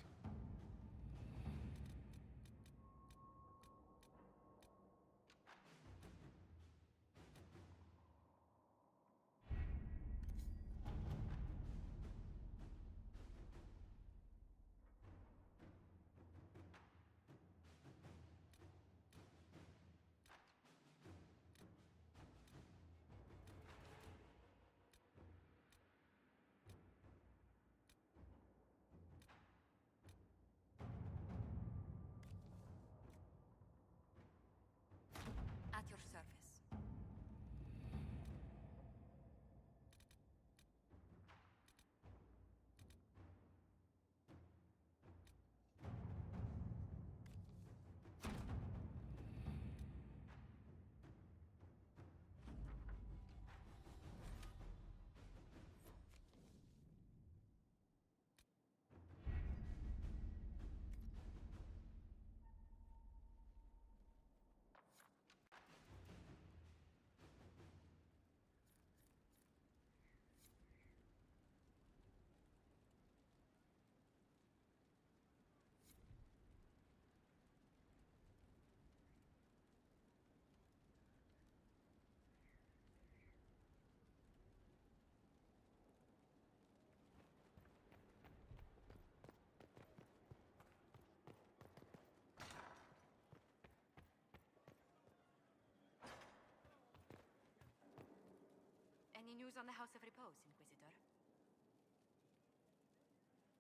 News on the House of Repose, Inquisitor.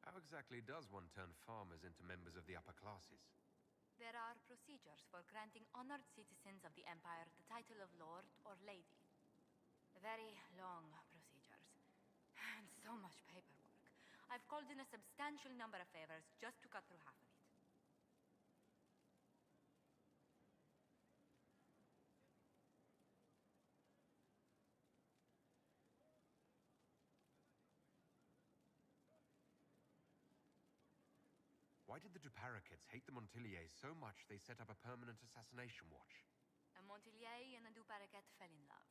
How exactly does one turn farmers into members of the upper classes? There are procedures for granting honored citizens of the Empire the title of Lord or Lady. Very long procedures. And so much paperwork. I've called in a substantial number of favors just to cut through half of it. Why did the Duparaquets hate the Montiliers so much they set up a permanent assassination watch? A Montilier and a Duparaquet fell in love.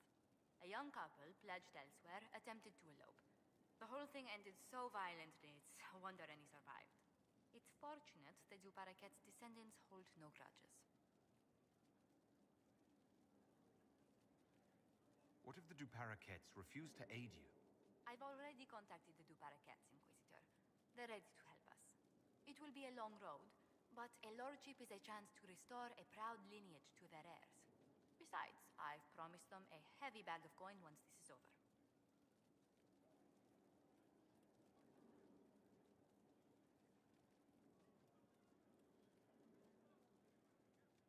A young couple, pledged elsewhere, attempted to elope. The whole thing ended so violently, it's a wonder any survived. It's fortunate the Duparaquet's descendants hold no grudges. What if the Duparaquets refuse to aid you? I've already contacted the Duparaquets, Inquisitor. They're ready to help us. It will be a long road, but a lordship is a chance to restore a proud lineage to their heirs. Besides, I've promised them a heavy bag of coin once this is over.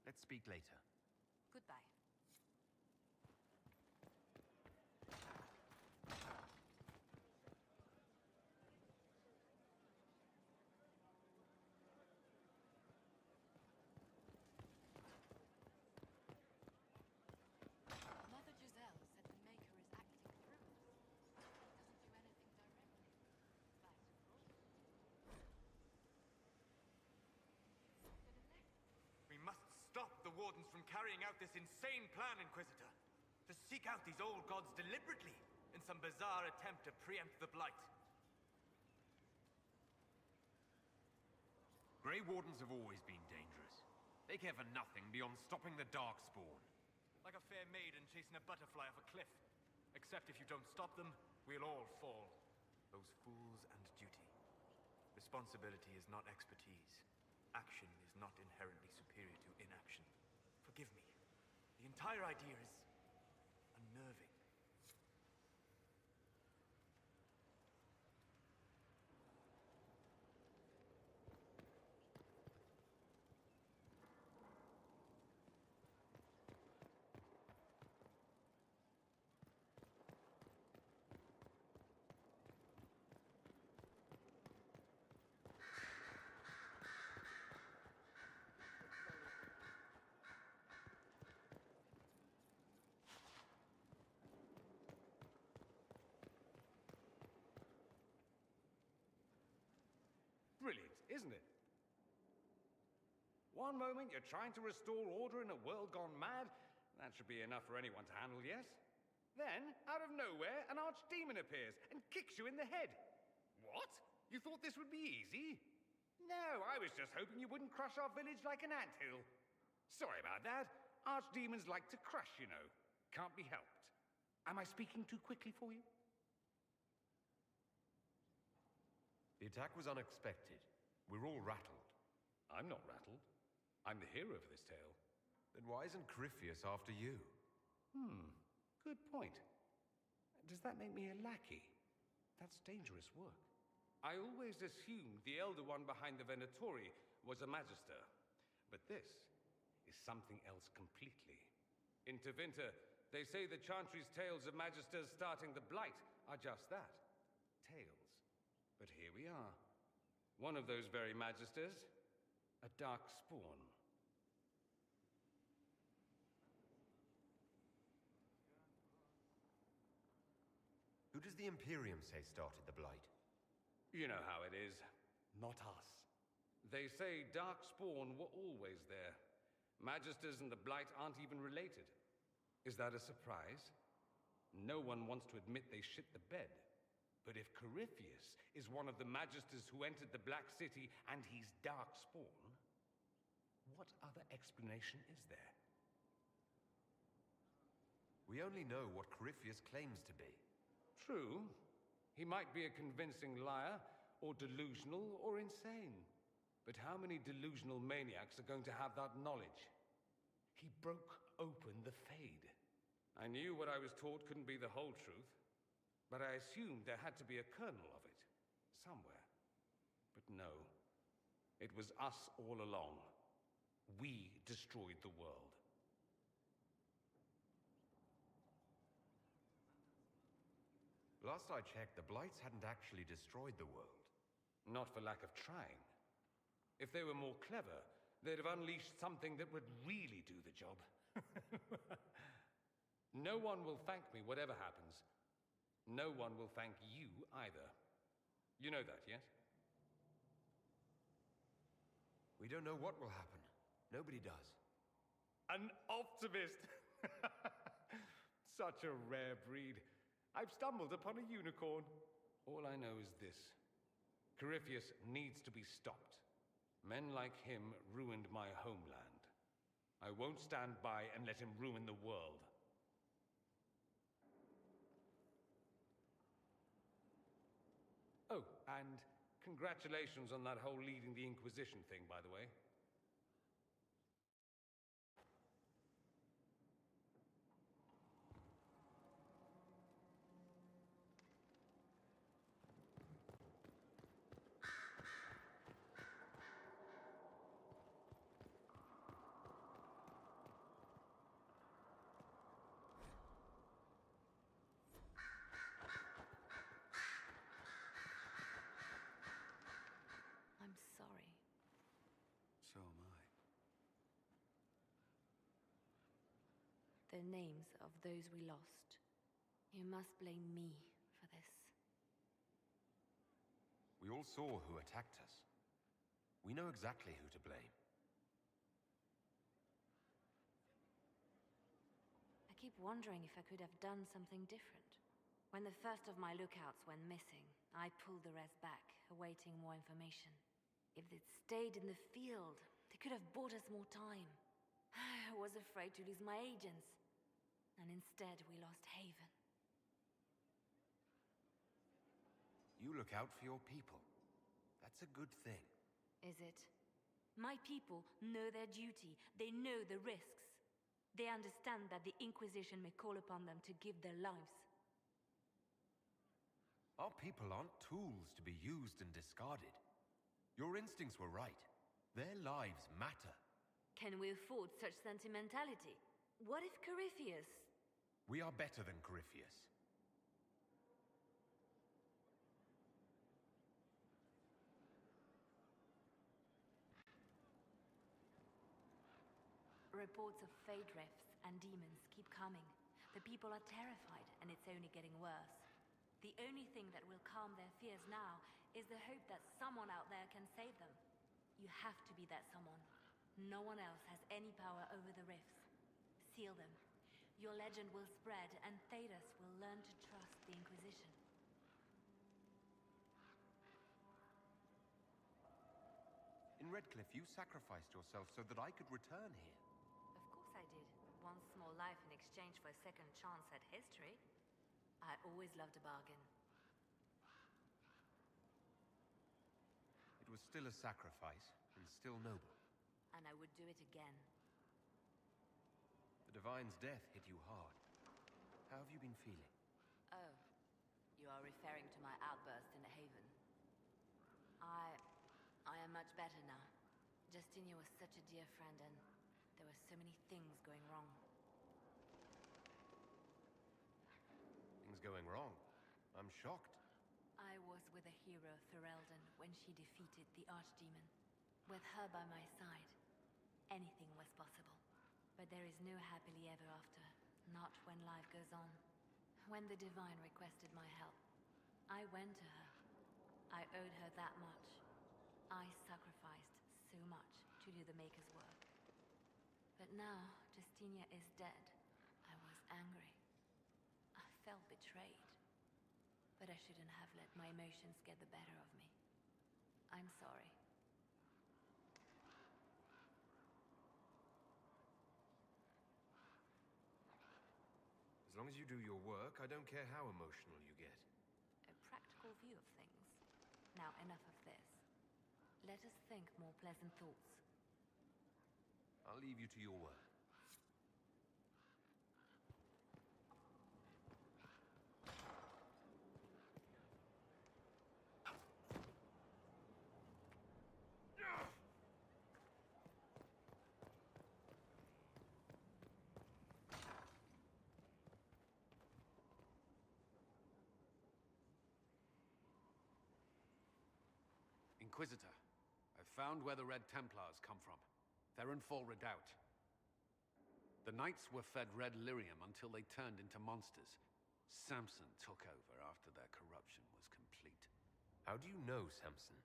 Let's speak later. Goodbye. Mother Giselle said the Maker is acting through us. Doesn't do anything directly. We must stop the Wardens from carrying out this insane plan, Inquisitor. To seek out these old gods deliberately in some bizarre attempt to preempt the Blight. Grey Wardens have always been dangerous. They care for nothing beyond stopping the Darkspawn. Like a fair maiden chasing a butterfly off a cliff. Except if you don't stop them, we'll all fall. Those fools and duty. Responsibility is not expertise. Action is not inherently superior to inaction. Forgive me. The entire idea is unnerving. Brilliant, isn't it? One moment you're trying to restore order in a world gone mad. That should be enough for anyone to handle, yes? Then, out of nowhere, an archdemon appears and kicks you in the head. What? You thought this would be easy? No, I was just hoping you wouldn't crush our village like an anthill. Sorry about that. Archdemons like to crush, you know. Can't be helped. Am I speaking too quickly for you? The attack was unexpected. We're all rattled. I'm not rattled. I'm the hero of this tale. Then why isn't Corypheus after you? Good point. Does that make me a lackey? That's dangerous work. I always assumed the Elder One behind the Venatori was a Magister. But this is something else completely. In Tevinter, they say the Chantry's tales of Magisters starting the Blight are just that. Tales. But here we are. One of those very Magisters, a Darkspawn. Who does the Imperium say started the Blight? You know how it is. Not us. They say Darkspawn were always there. Magisters and the Blight aren't even related. Is that a surprise? No one wants to admit they shit the bed. But if Corypheus is one of the Magisters who entered the Black City and he's Darkspawn, what other explanation is there? We only know what Corypheus claims to be. True. He might be a convincing liar, or delusional, or insane. But how many delusional maniacs are going to have that knowledge? He broke open the Fade. I knew what I was taught couldn't be the whole truth. but I assumed there had to be a kernel of it, somewhere. But no, it was us all along. We destroyed the world. Last I checked, the Blights hadn't actually destroyed the world. Not for lack of trying. If they were more clever, they'd have unleashed something that would really do the job. No one will thank me, whatever happens. No one will thank you either. You know that, yes? We don't know what will happen. Nobody does. An optimist! Such a rare breed. I've stumbled upon a unicorn. All I know is this. Corypheus needs to be stopped. Men like him ruined my homeland. I won't stand by and let him ruin the world. Oh, and congratulations on that whole leading the Inquisition thing, by the way. I'm sorry. So am I. The names of those we lost. You must blame me for this. We all saw who attacked us. We know exactly who to blame. I keep wondering if I could have done something different. When the first of my lookouts went missing, I pulled the rest back, awaiting more information. If they'd stayed in the field, they could have bought us more time. I was afraid to lose my agents. And instead, we lost Haven. You look out for your people. That's a good thing. Is it? My people know their duty. They know the risks. They understand that the Inquisition may call upon them to give their lives. Our people aren't tools to be used and discarded. Your instincts were right. Their lives matter. Can we afford such sentimentality? What if Corypheus... We are better than Corypheus. Reports of fade rifts and demons keep coming. The people are terrified, and it's only getting worse. The only thing that will calm their fears now is the hope that someone out there can save them. You have to be that someone. No one else has any power over the rifts. Seal them. Your legend will spread, and Thedas will learn to trust the Inquisition. In Redcliffe, you sacrificed yourself so that I could return here. Of course I did. One small life in exchange for a second chance at history. I always loved a bargain. It was still a sacrifice, and still noble. And I would do it again. The Divine's death hit you hard. How have you been feeling? Oh, you are referring to my outburst in the Haven. I am much better now. Justinia was such a dear friend, and there were so many things going wrong. Things going wrong? I'm shocked. I was with the hero Ferelden when she defeated the Archdemon. With her by my side, anything was possible. But there is no happily ever after, not when life goes on. When the Divine requested my help, I went to her. I owed her that much. I sacrificed so much to do the Maker's work. But now, Justinia is dead. I was angry. I felt betrayed. But I shouldn't have let my emotions get the better of me. I'm sorry. As long as you do your work, I don't care how emotional you get. A practical view of things. Now, enough of this. Let us think more pleasant thoughts. I'll leave you to your work. Inquisitor. I've found where the Red Templars come from. They're in full redoubt. The Knights were fed red lyrium until they turned into monsters. Samson took over after their corruption was complete. How do you know Samson?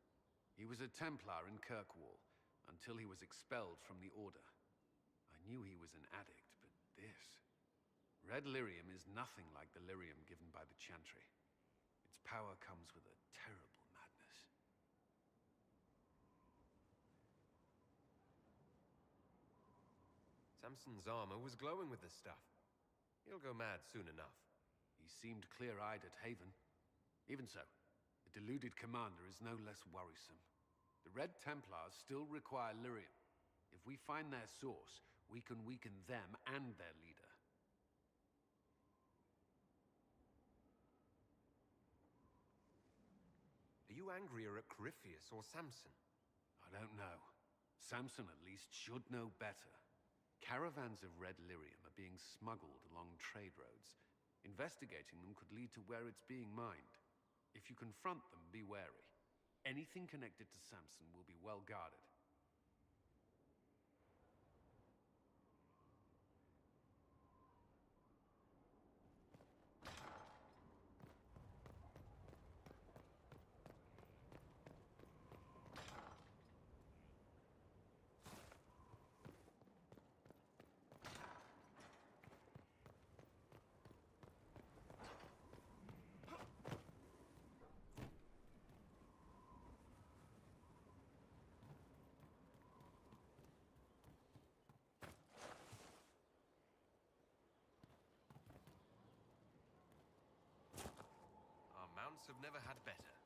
He was a Templar in Kirkwall, until he was expelled from the Order. I knew he was an addict, but this... Red lyrium is nothing like the lyrium given by the Chantry. Its power comes with a terrible madness. Samson's armor was glowing with this stuff. He'll go mad soon enough. He seemed clear-eyed at Haven. Even so, the deluded commander is no less worrisome. The Red Templars still require lyrium. If we find their source, we can weaken them and their leader. Are you angrier at Corypheus or Samson? I don't know. Samson at least should know better. Caravans of red lyrium are being smuggled along trade roads. Investigating them could lead to where it's being mined. If you confront them, be wary. Anything connected to Samson will be well guarded. Have never had better.